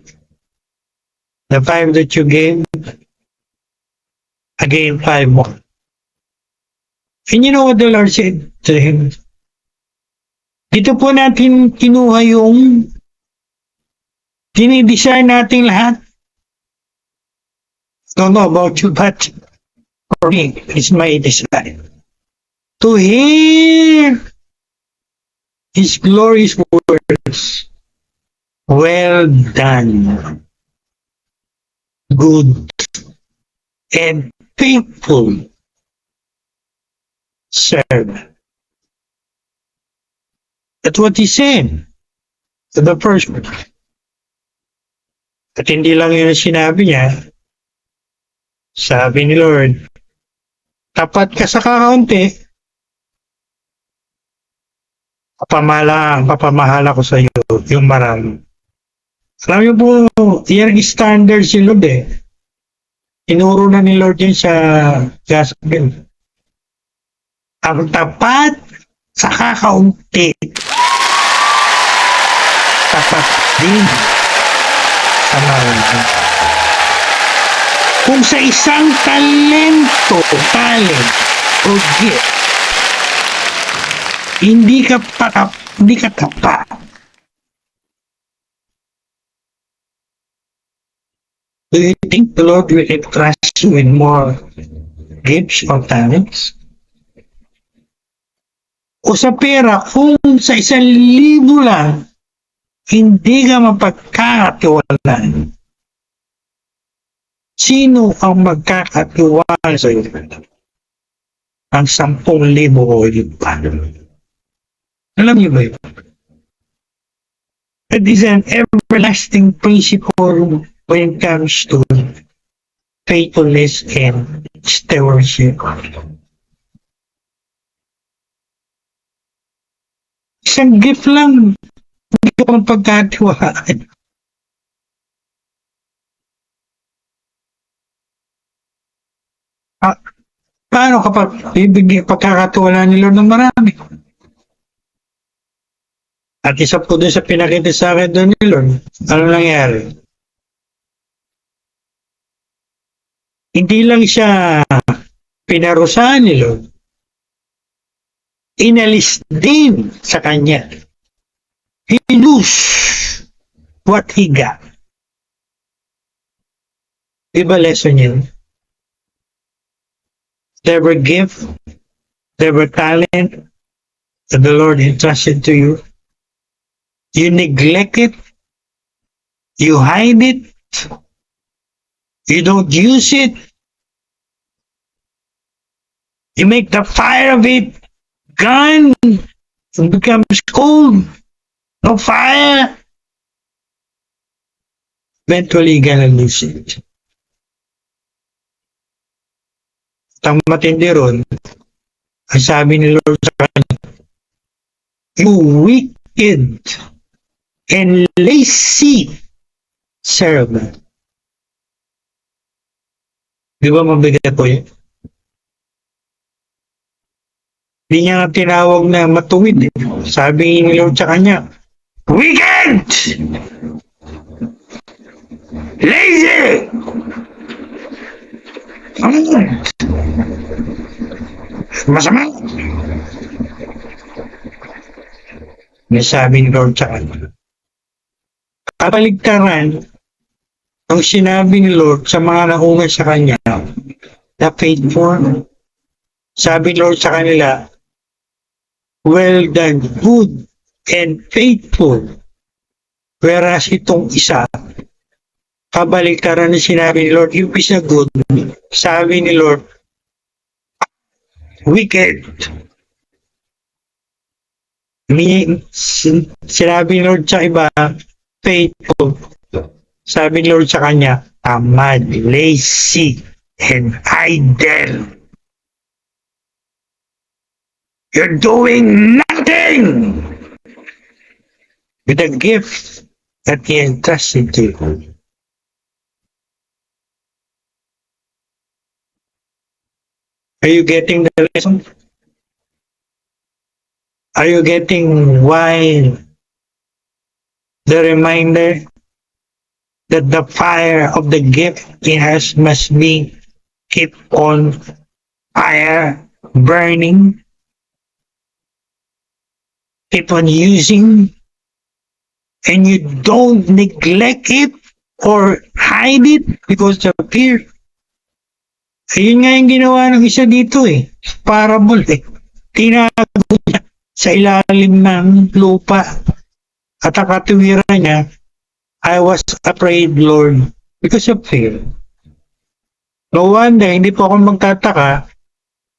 the 5 that you gave, I gave 5 more. And you know what the Lord said to him? Dito po natin kinuha yung dinidesire nating lahat. Don't know about you, but for me, it's my desire to hear His glorious words. Well done, good and faithful servant. That's what He said to the first one. At hindi lang yun ang sinabi niya. Sabi ni Lord, tapat ka sa kakaunti, papamahala ko sa iyo yung marami. Alam niyo po, yan ang standard si Lord eh. Inuro na ni Lord yun sa gospel. Ang tapat sa kakaunti, tapat din sa marami. Kung sa isang talent o gift, hindi ka tapat. Do you think the Lord will entrust you with more gifts or talents? O sa pera, kung sa 1,000 lang, hindi ka mapagkakatiwalaan. Sino ang magkakatiwala sa iyo? Ang 10,000 o iba. Alam niyo ba yun? It is an everlasting principle when it comes to faithfulness and stewardship. Isang gift lang, hindi ka mapagkatiwalaan. Paano kapag bibigyan pagkakatiwala ni Lord ng marami? At isa po din sa pinakita sa akin doon ni Lord, ano nangyari? Hindi lang siya pinarusahan ni Lord, inalis din sa kanya. He lose what he got. Diba lesson yun? There were gift, there were talent that the Lord entrusted to you. You neglect it, you hide it, you don't use it, you make the fire of it gone, it becomes cold, no fire. Eventually, you're gonna lose it. Ang matindi ron, ang sabi ni Lord sa kanya, you wicked and lazy servant. Di ba mabigat po yun? Hindi niya tinawag na matuwid. Sabi ni Lord sa kanya, wicked! Lazy! Masama. May sabi ni Lord sa kanya. Kapaligtaran ang sinabi ni Lord sa mga naungay sa kanya, the faithful. Sabi Lord sa kanila, well done, good and faithful. Whereas itong isa, kabaliktaran na sinabi ni Lord, yung isa good, sabi ni Lord, wicked. Sinabi ni Lord sa iba, faithful. Sabi ni Lord sa kanya, tamad, lazy, and idle. You're doing nothing with the gift that He entrusted to you. Are you getting the lesson? Are you getting why the reminder that the fire of the gift He has must be keep on fire, burning? Keep on using, and you don't neglect it or hide it because of fear. Ayun nga yung ginawa ng isa dito parable tinago niya sa ilalim ng lupa at ang katuwiran niya, I was afraid, Lord, because of fear. No wonder, hindi po ako magtataka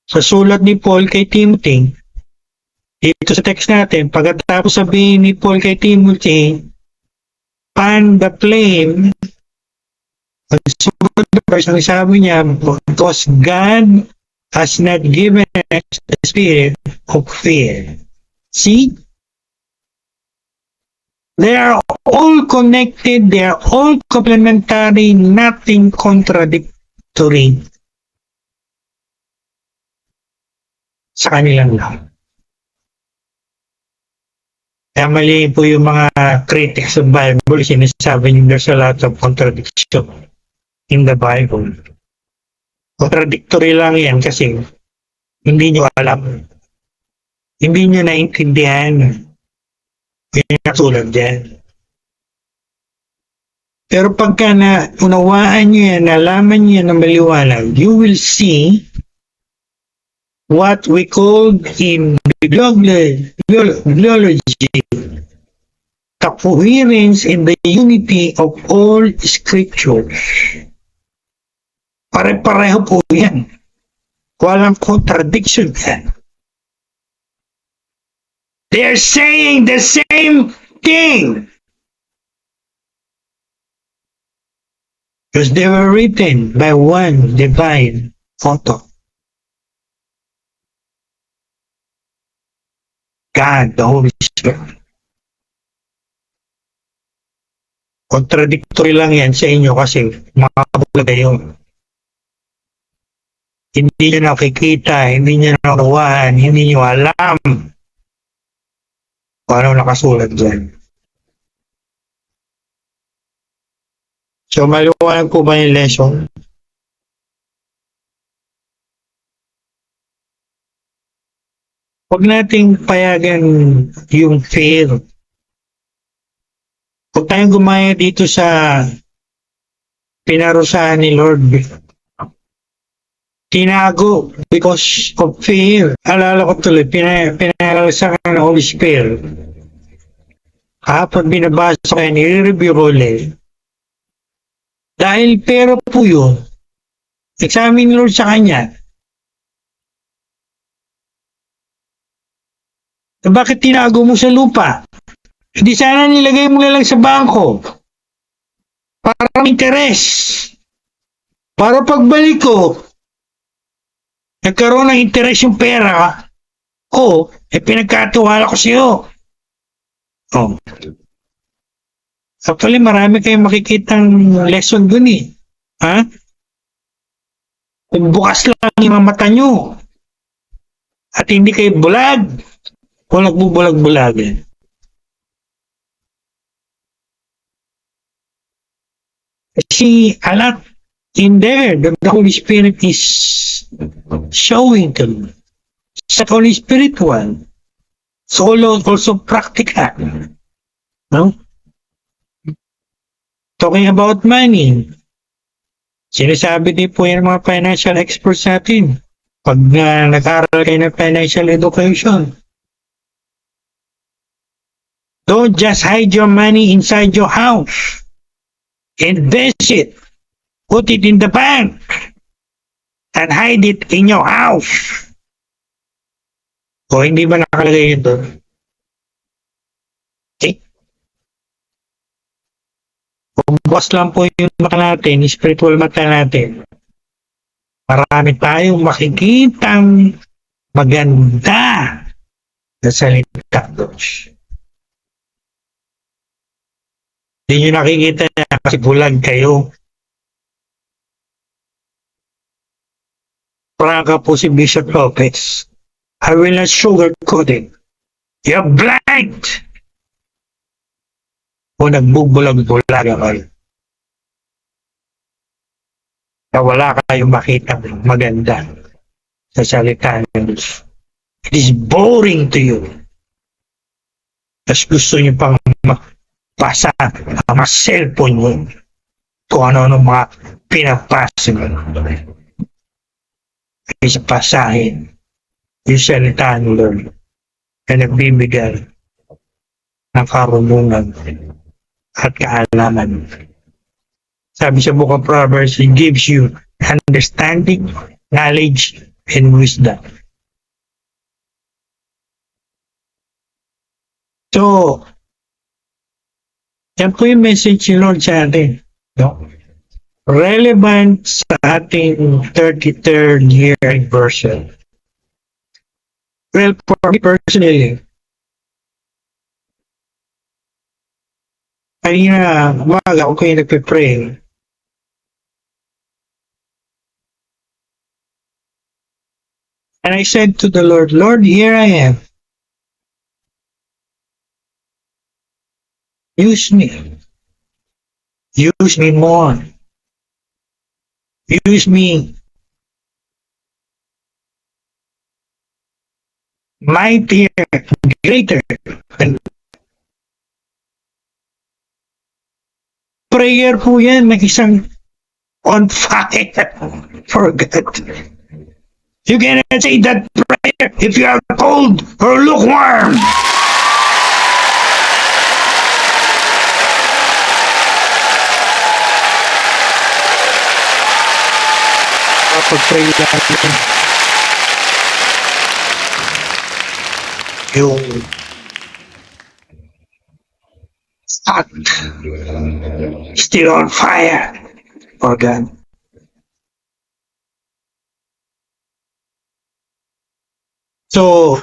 sa sulat ni Paul kay Timothy. Dito sa text natin, pagkatapos sabihin ni Paul kay Timothy, fan the flame, ang sumunod na verse, ang sabi niya, because God has not given us the spirit of fear. See? They are all connected, they are all complementary, nothing contradictory sa kanilang lahat. Kaya mali po yung mga critics of Bible, sinasabi nyo there's a lot of contradiction in the Bible. Contradictory lang yan kasi hindi nyo alam. Hindi nyo naintindihan yung natulad yan. Pero pagka unawaan nyo yan, nalaman nyo yan ng maliwanag, you will see what we call in bibliology, the coherence and the unity of all scriptures. Pare-pareho po yan. Walang contradiction yan. They are saying the same thing. Because they were written by one divine author. God, the Holy Spirit. Contradictory lang yan sa inyo kasi makabulag kayo. Hindi nyo nakikita, hindi nyo nakuhaan, hindi nyo alam kung ano nakasulat dyan. So, maliwanag po ba yung lesson? Huwag nating payagan yung fear. Huwag tayong gumaya dito sa pinarusahan ni Lord. Tinago because of fear. Alala ko tuloy, pinarusahan ng Holy Spirit. Kapag binabasa ko yan, i-review ko ulit. Dahil pera po yun, examine ni Lord sa kanya. Bakit tinago mo sa lupa? Hindi sana nilagay mo na lang sa bangko. Para interes. Para pagbalik ko, nagkaroon ng interes yung pera ko, pinagkatiwala ko sa'yo. Oh. Actually, marami kayong makikitang lesson dun Ha? Kung bukas lang yung mata nyo at hindi kayo bulag, o nagbubulag-bulag. See, a lot in there that the Holy Spirit is showing to me. It's not only spiritual, it's also practical. No? Talking about money. Sinasabi din po yan ng mga financial experts natin. Pag nag-aral kayo ng financial education, don't just hide your money inside your house. Invest it. Put it in the bank. And hide it in your house. O hindi ba nakalagay yun doon? Okay? Bukas lang po yung mata natin, spiritual mata natin. Marami tayong makikitang maganda na salita doon. Hindi nyo nakikita na kasi bulag kayo. Prangka po si Bishop Lopez. I will not sugarcoat it. You're blind! O nagbubulag-bulag ako. Na wala kayong makita maganda sa salita ng Diyos. It is boring to you. Tapos gusto nyo pang pasa ang mga cellphone mo kung ano-ano mga pinapasa mo. Isa pasahin yung salita ng Lord na nagbibigay ng karunungan at kaalaman. Sabi sa Book of Proverbs, it gives you understanding, knowledge, and wisdom. So, yan po yung message ni Lord sa atin. No? Relevant sa ating 33rd year anniversary. Well, for me personally, kanina umaga ako kayo nagpe-pray. And I said to the Lord, Lord, here I am. Use me. Use me more. Use me mightier, greater. And prayer po yan, may isang on fire for God. You cannot say that prayer if you are cold or lukewarm. Pag-pray natin yung hot, still on fire for God. So,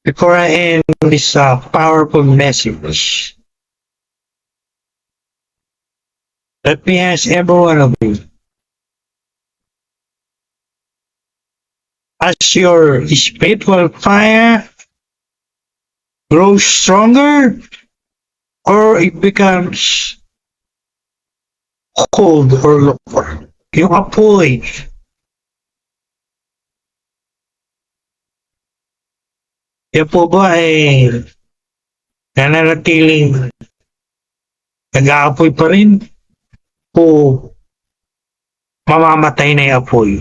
before I end this powerful message, let me ask every one of you, as your spiritual fire grows stronger, or it becomes cold or lukewarm, yung apoy, yan po ba ay nananatiling nag-aapoy pa rin o mamamatay na yung apoy?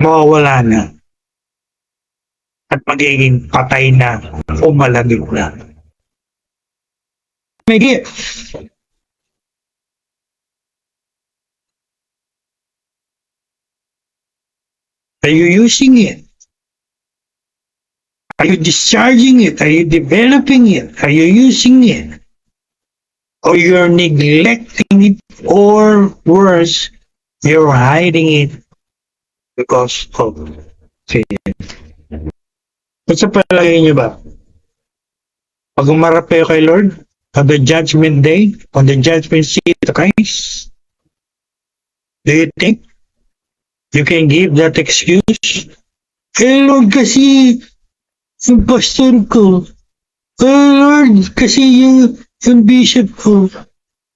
Mawawala na at magiging patay na o malamig na. May gift. Are you using it? Are you discharging it? Are you developing it? Are you using it? Or you're neglecting it, or worse, you're hiding it because of fear. At sa palagay niyo ba? Pag umarap kayo kay Lord, on the judgment day, on the judgment seat of Christ, do you think you can give that excuse? Eh Lord, kasi yung pastor ko. Oh Lord, kasi yung bishop ko.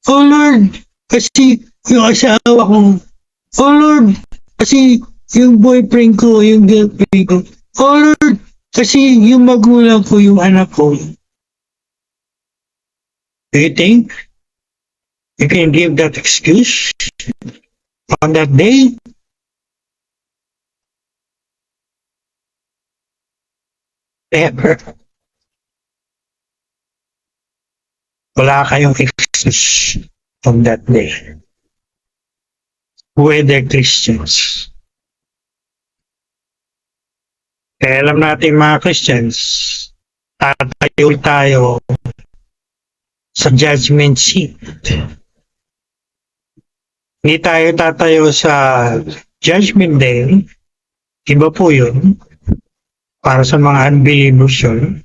Oh Lord, kasi yung asawa ko. Oh Lord, kasi yung boyfriend ko, yung girlfriend ko. Oh Lord, kasi yung magulang ko, yung anak ko. Do you think You can give that excuse on that day. Never. Wala kayong excuse on that day. Whether Christians. Kaya alam natin mga Christians, tatayo tayo sa judgment seat. Hindi tayo tatayo sa judgment day. Iba po yun. Para sa mga unbelievers yun.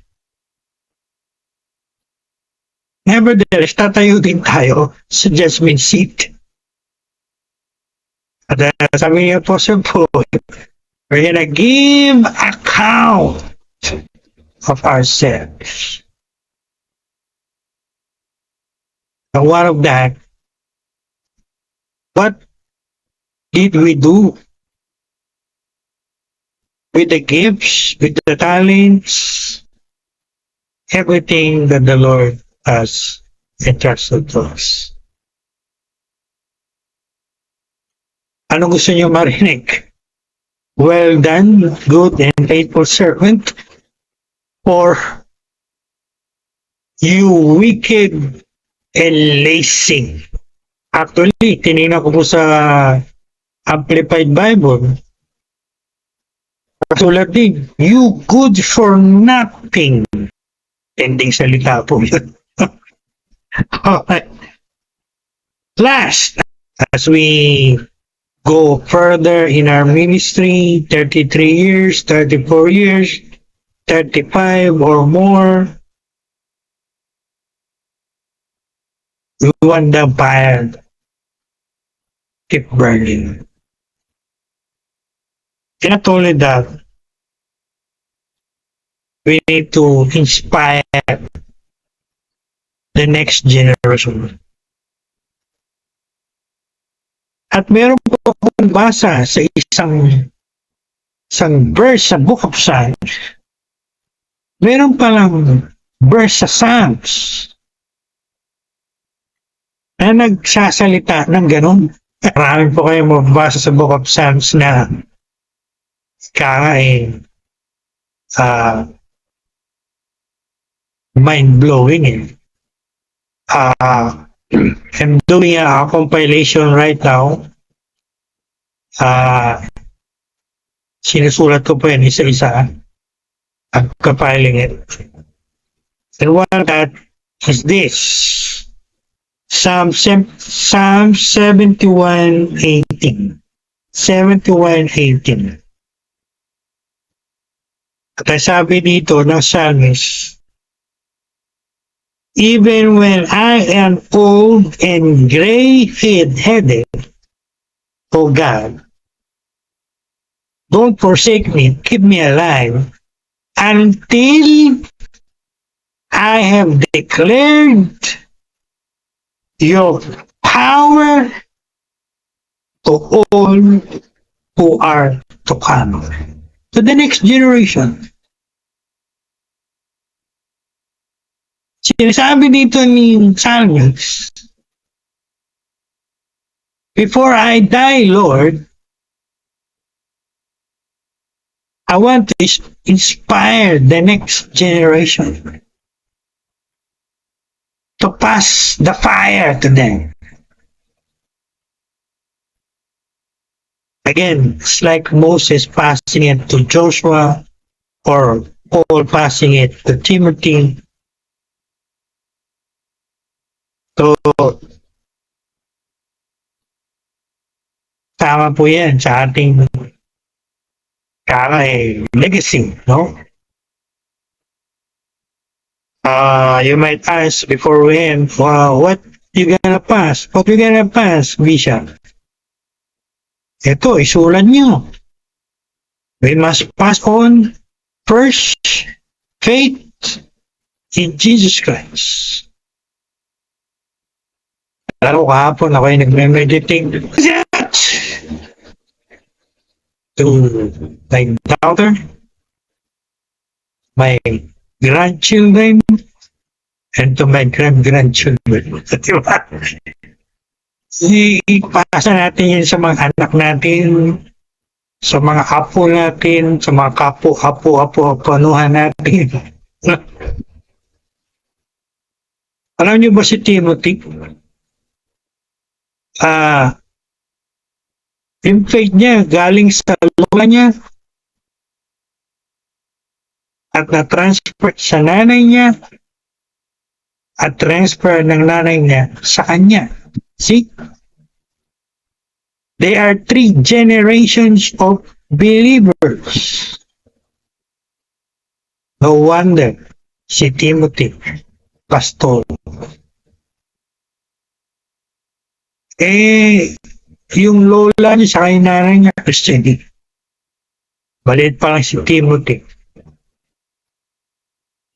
Nevertheless, tatayo din tayo sa judgment seat. At sabi niya po sa Paul, we're gonna give account of ourselves. And one of that, what did we do with the gifts, with the talents, everything that the Lord has entrusted to us? Ano gusto niyo marinig? Well done, good and faithful servant, or you wicked and lazy? Actually, tinignan ko po sa Amplified Bible. Katulad din, you good for nothing. Ending salita po yun. Okay. Last, as we go further in our ministry, 33 years, 34 years, 35 or more, we want the fire keep burning. And not only that, we need to inspire the next generation. At meron po akong basa sa isang verse sa Book of Psalms. Meron palang verse sa Psalms na nagsasalita ng ganun. Marami po kayo mabasa sa Book of Psalms na mind-blowing eh. I'm doing a compilation right now. Sinusulat ko po yan isa-isa. I'm compiling it. And one of that is this. Psalm 71:18. 71:18. At sabi dito ng psalmist, even when I am old and gray-headed, O God, don't forsake me, keep me alive, until I have declared your power to all who are to come. To the next generation. Sinasabi dito ni Psalmist, before I die, Lord, I want to inspire the next generation to pass the fire to them. Again, it's like Moses passing it to Joshua or Paul passing it to Timothy. So, tama po yan sa ating legacy, no? You might ask before we end, what you gonna pass? What you gonna pass, Bishop? Ito, isulat nyo. We must pass on first faith in Jesus Christ. Alam ko kahapon ako ay nagme-meditate to my daughter, my grandchildren, and to my grandchildren. Diba? ipasa natin yan sa mga anak natin, sa mga apo natin, sa mga apo-anuhan natin. Alam niyo ba si Timothy? Yung faith niya galing sa lola niya at na-transfer sa nanay niya at transfer ng nanay niya sa kanya. See? They are 3 generations of believers. No wonder si Timothy, pastor. Yung lola niya sa kanyang nanay niya, Christian. Maliit pa lang si Timothy.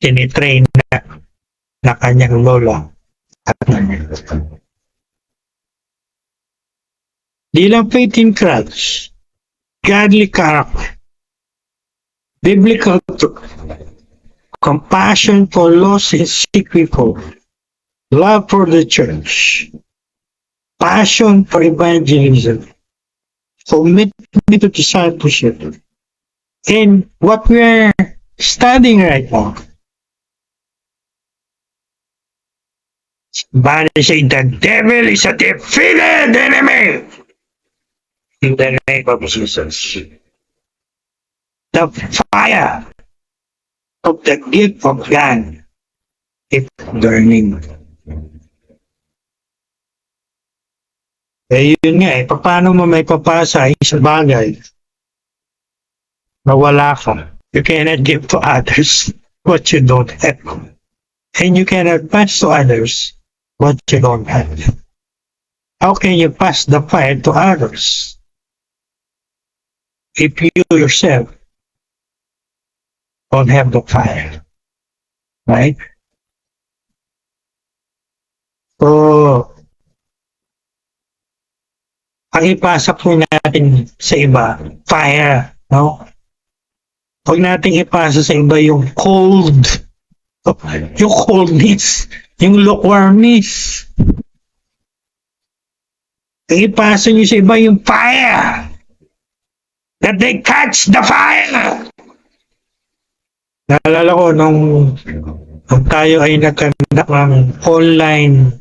Tinitrain na kanyang lola. Di lang faith in Christ, godly character, biblical truth, compassion for lost and sick people, love for the church, passion for evangelism, commitment to discipleship, and what we're studying right now. Somebody say the devil is a defeated enemy. In the name of Jesus. The fire of the gift of God is burning. Yun nga paano mo may papasa sa bagay na wala ka? You cannot give to others what you don't have. And you cannot pass to others what you don't have. How can you pass the fire to others if you yourself don't have the fire? Right? So, ang ipasa po natin sa iba, fire, no? Huwag natin ipasa sa iba yung cold, yung coldness, yung lukewarmness. Ang ipasa nyo sa iba yung fire, that they catch the fire. Naalala ko nung tayo ay nagkandak ng online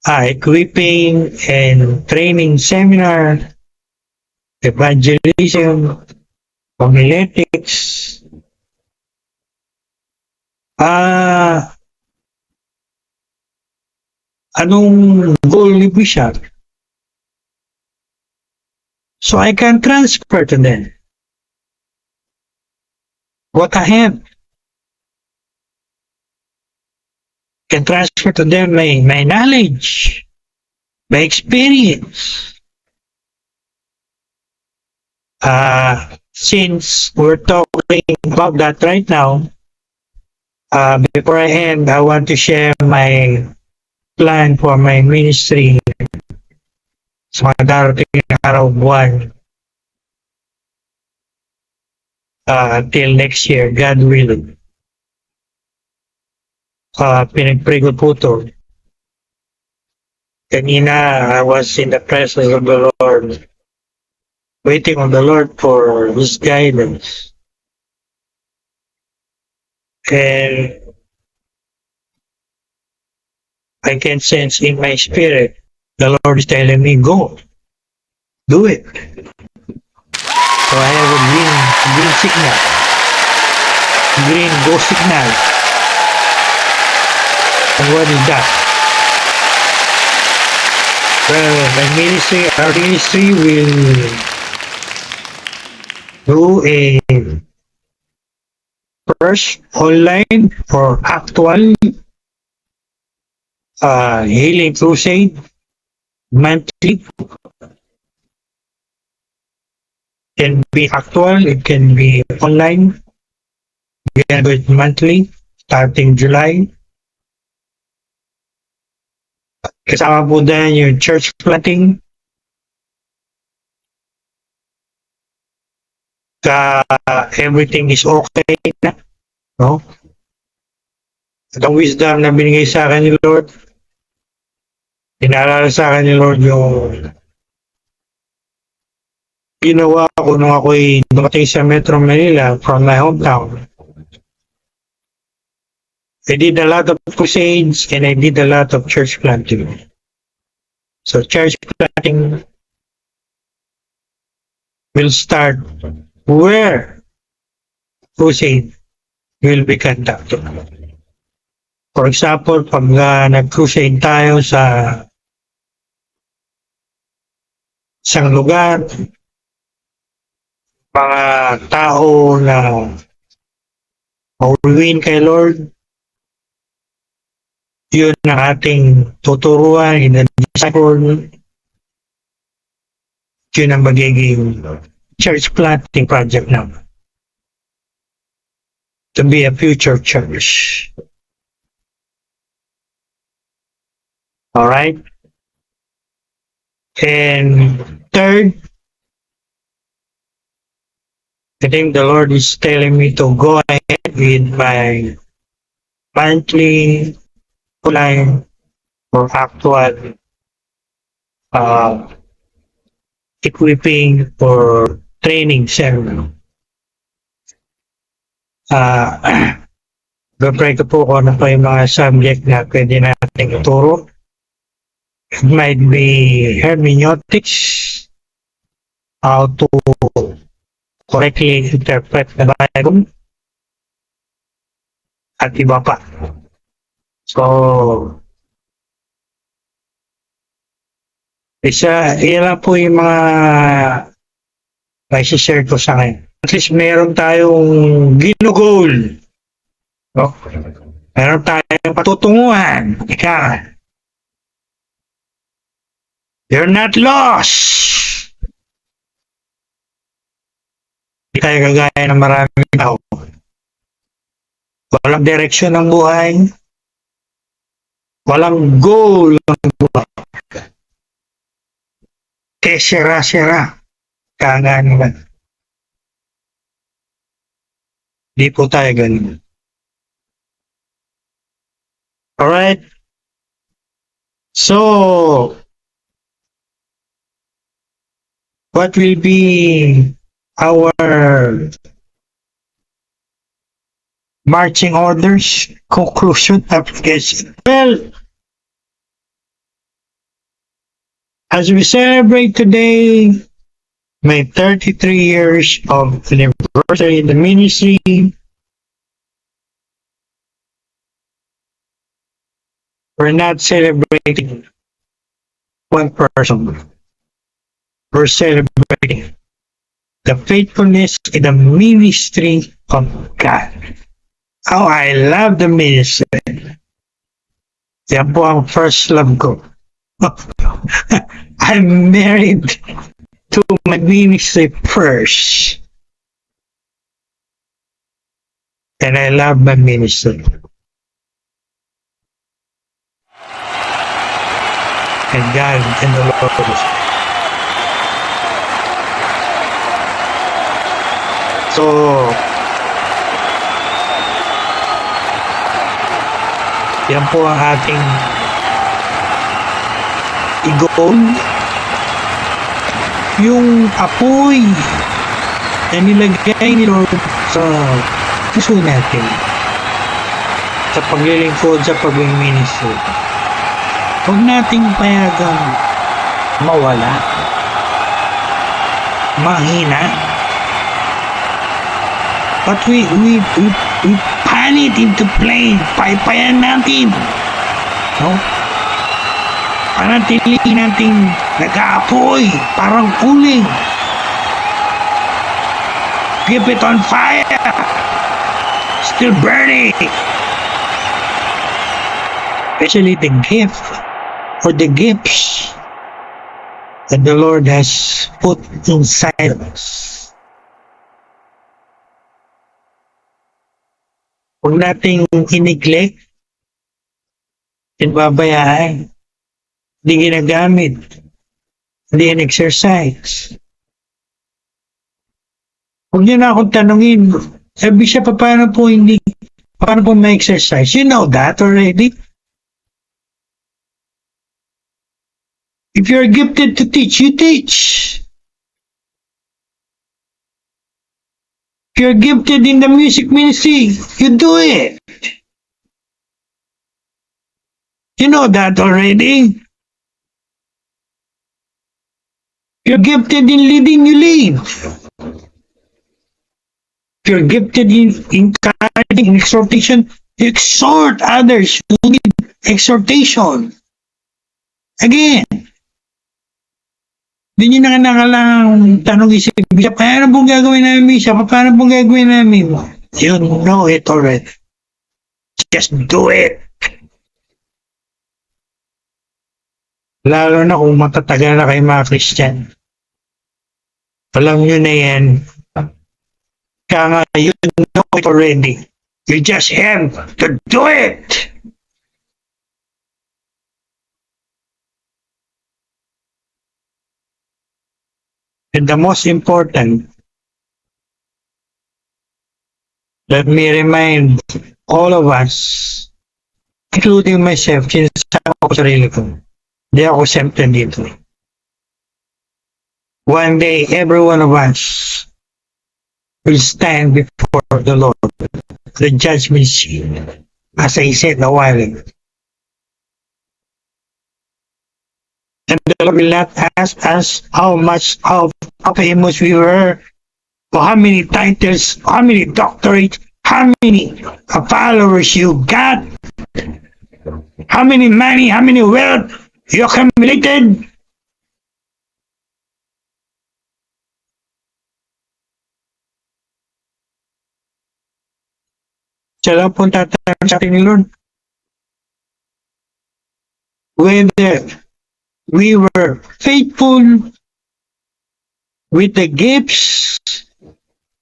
equipping and training seminar, evangelism, homiletics. Anong goal ni Bishop? So I can transfer to them what I have. Can transfer to them my knowledge, my experience. Since we're talking about that right now, before I end, I want to share my plan for my ministry sa mga darating na araw, buwan, till next year, God willing. Pinag-pray ko po to. Kanina, I was in the presence of the Lord, waiting on the Lord for His guidance. And I can sense in my spirit, the Lord is telling me, go. Do it. So I have a green signal. Green go signal. And what is that? Well, our ministry will do a first online or actual healing crusade monthly. It can be actual, it can be online. We can do it monthly starting July. Kasama po din yung church planting. Everything is okay na. No? At ang wisdom na binigay sa akin ni Lord, Inaalala sa akin ni Lord yung ginawa ko nung ako'y dumating sa Metro Manila from my hometown. I did a lot of crusades and I did a lot of church planting. So church planting will start where crusade will be conducted. For example, pag nag-crusade tayo sa isang lugar, mga tao na mauwin kay Lord, yun ang ating tuturuan in the disciple, yun ang magiging church planting project naman. To be a future church. Alright? And third, I think the Lord is telling me to go ahead with my monthly online or actual equipping or training seminar. Gagawin ko po kung ano pa yung mga subject na pwede natin ituro. It might be hermeneutics, how to correctly interpret the Bible, at iba pa. So, iyan lang po yung mga may share ko sa akin. At least meron tayong ginugol. No? Meron tayong patutunguhan. Ika. You're not lost. Hindi tayo kagaya ng maraming tao. Walang direksyon ng buhay. Walang goal ng buhay. Kaya sira-sira. Kaya nila. Di po tayo ganun. Alright? So, what will be our marching orders, conclusion, application? Well, as we celebrate today my 33 years of anniversary in the ministry, we're not celebrating one person. We're celebrating the faithfulness in the ministry of God. How I love the ministry. Yan po ang first love ko. I'm married to my ministry first. And I love my ministry. And God and the Lord. So, yan po ang ating goal. Yung apoy na nilagay ni Lord sa puso natin sa paglilingkod sa pag-ministry. Huwag nating payagang mawala, mahina. But we pan it into play. Paypayan natin. No? Panatilihin natin nag-aapoy. Parang uling. Keep it on fire. Still burning. Especially the gift or the gifts that the Lord has put inside us. Huwag nating i-neglect, babayaan, hindi ginagamit, hindi in-exercise. Huwag niyo na akong tanungin, sabi siya, paano po ma-exercise? You know that already. If you're gifted to teach, you teach. If you're gifted in the music ministry, you do it. You know that already. If you're gifted in leading, you lead. If you're gifted in encouraging, in exhortation, you exhort others who need exhortation. Again, hindi nyo na kailangang tanong isip, Bishop, paano pong gagawin namin, Bishop? Paano pong gagawin namin? You know it already. Just do it. Lalo na kung matatagal na kayo mga Christian. Alam nyo na yan. Kaya nga, you know it already. You just have to do it. And the most important, let me remind all of us, including myself, sinasama ko sarili ko. Hindi ako exempted dito. One day, every one of us will stand before the Lord, the judgment seat, as I said a while ago. And the Lord will not ask us how famous we were, or how many titles, how many doctorates, how many followers you got, how many money, how many wealth you accumulated. Siya lang pong tatanong sa atin ni Lord. Whether we were faithful with the gifts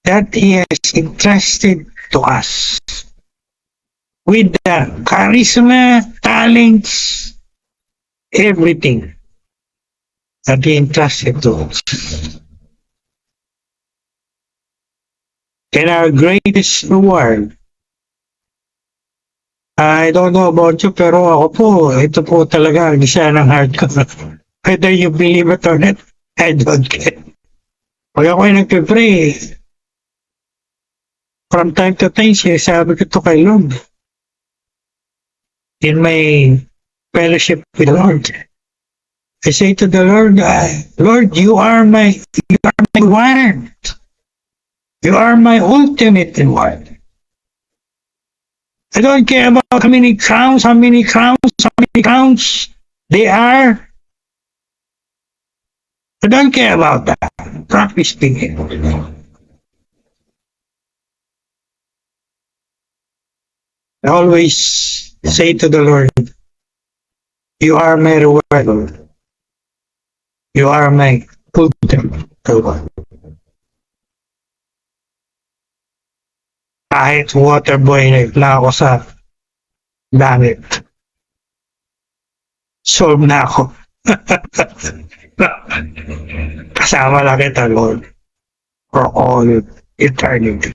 that He has entrusted to us, with the charisma, talents, everything that He entrusted to us. And our greatest reward, I don't know about you, pero ako po, ito po talaga ang isa ng heart ko. Whether you believe it or not, I don't care. Pag ako ay nagpipray, from time to time, sinasabi ko ito kay Lord. In my fellowship with the Lord, I say to the Lord, Lord, you are my reward. You are my ultimate reward. I don't care about how many crowns they are. I don't care about that, frankly speaking. I always say to the Lord, you are my reward. You are my ultimate reward. Kahit water boy na ako sa langit, solve na ako. Kasama lang kita, Lord, for all eternity.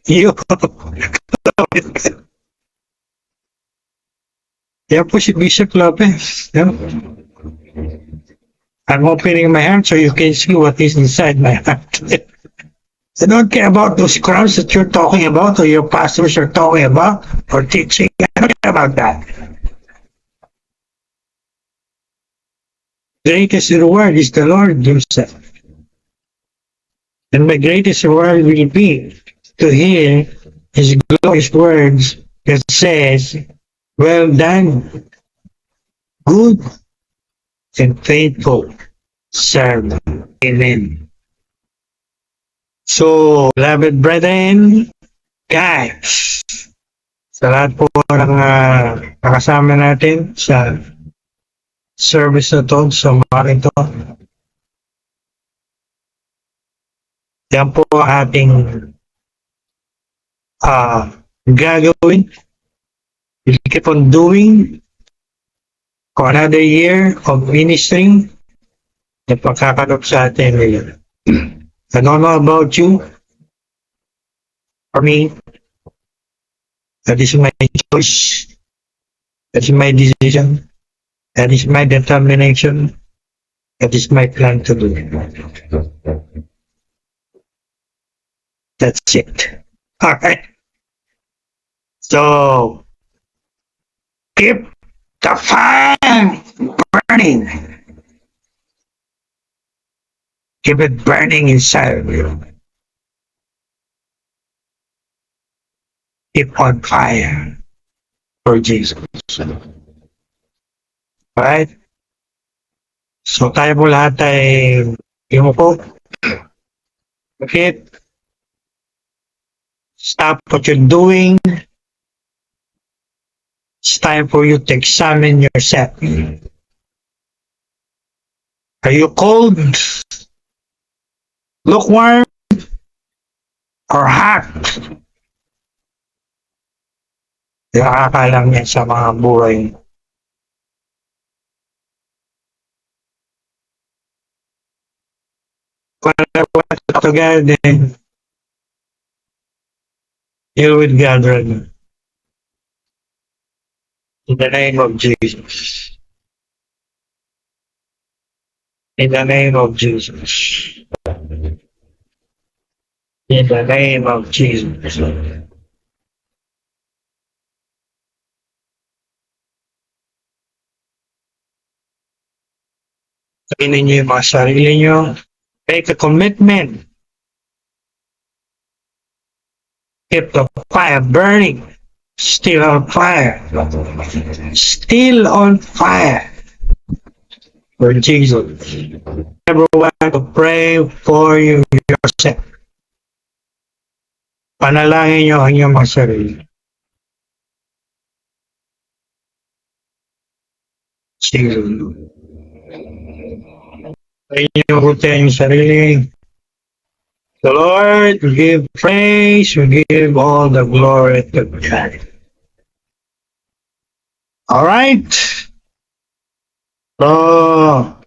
You. Yan po si Bishop Lopez. Yeah. I'm opening my heart so you can see what is inside my heart. I don't care about those crowds that you're talking about or your pastors are talking about or teaching. I don't care about that. Greatest reward is the Lord Himself. And my greatest reward will be to hear His glorious words that says, well done, good and faithful servant. Amen. So, beloved brethren, guys, sa lahat po ng nakasama natin sa service na to, sa mga ito, yan po ating gagawin. We'll keep on doing for another year of ministering na pagkakalop sa atin ngayon. I don't know about you. For me, that is my choice. That is my decision. That is my determination. That is my plan to do. That's it. All right. So, keep the fire burning. Keep it burning inside of you. Keep on fire for Jesus. Alright? So tayo po lahat ay yumuko. Okay? Stop what you're doing. It's time for you to examine yourself. Are you cold, lukewarm, or hot? Nakakalang yan sa mga buhay. Whatever to God, then deal with God right now. In the name of Jesus. In the name of Jesus. In the name of Jesus. Sabihin niyo yung mga sarili niyo. Make a commitment. Keep the fire burning. Still on fire. Still on fire. For Jesus. Everyone to pray for you yourself. Panalangin niyo ang iyong mga sarili. Jesus. Pray niyo buti yung sarili. The Lord, we give praise, we give all the glory to God. Alright? So,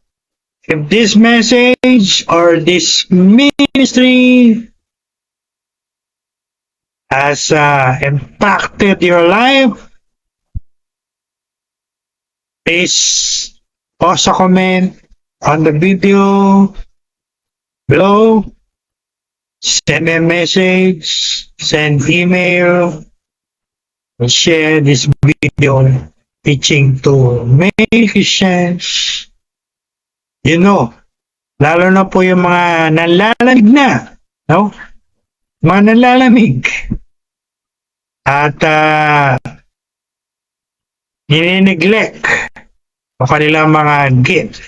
if this message or this ministry has impacted your life, please post a comment on the video below. Send a message, send email, and share this video teaching to many Christians. You know, lalo na po yung mga nanlalamig na, no? Mga nanlalamig. At ninineglect ang kanilang mga gift.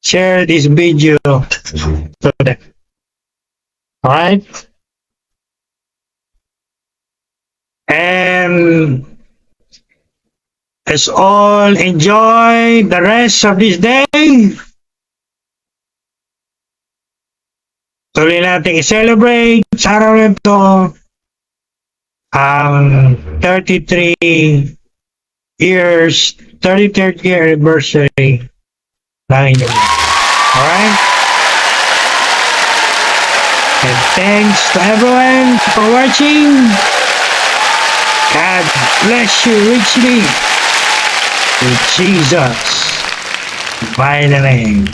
Share this video to them. Alright? And let's all enjoy the rest of this day. Tuloy natin i-celebrate sa araw na ito ang 33rd year anniversary ng inyong. Alright? And thanks to everyone for watching. God bless you richly. In Jesus' mighty name.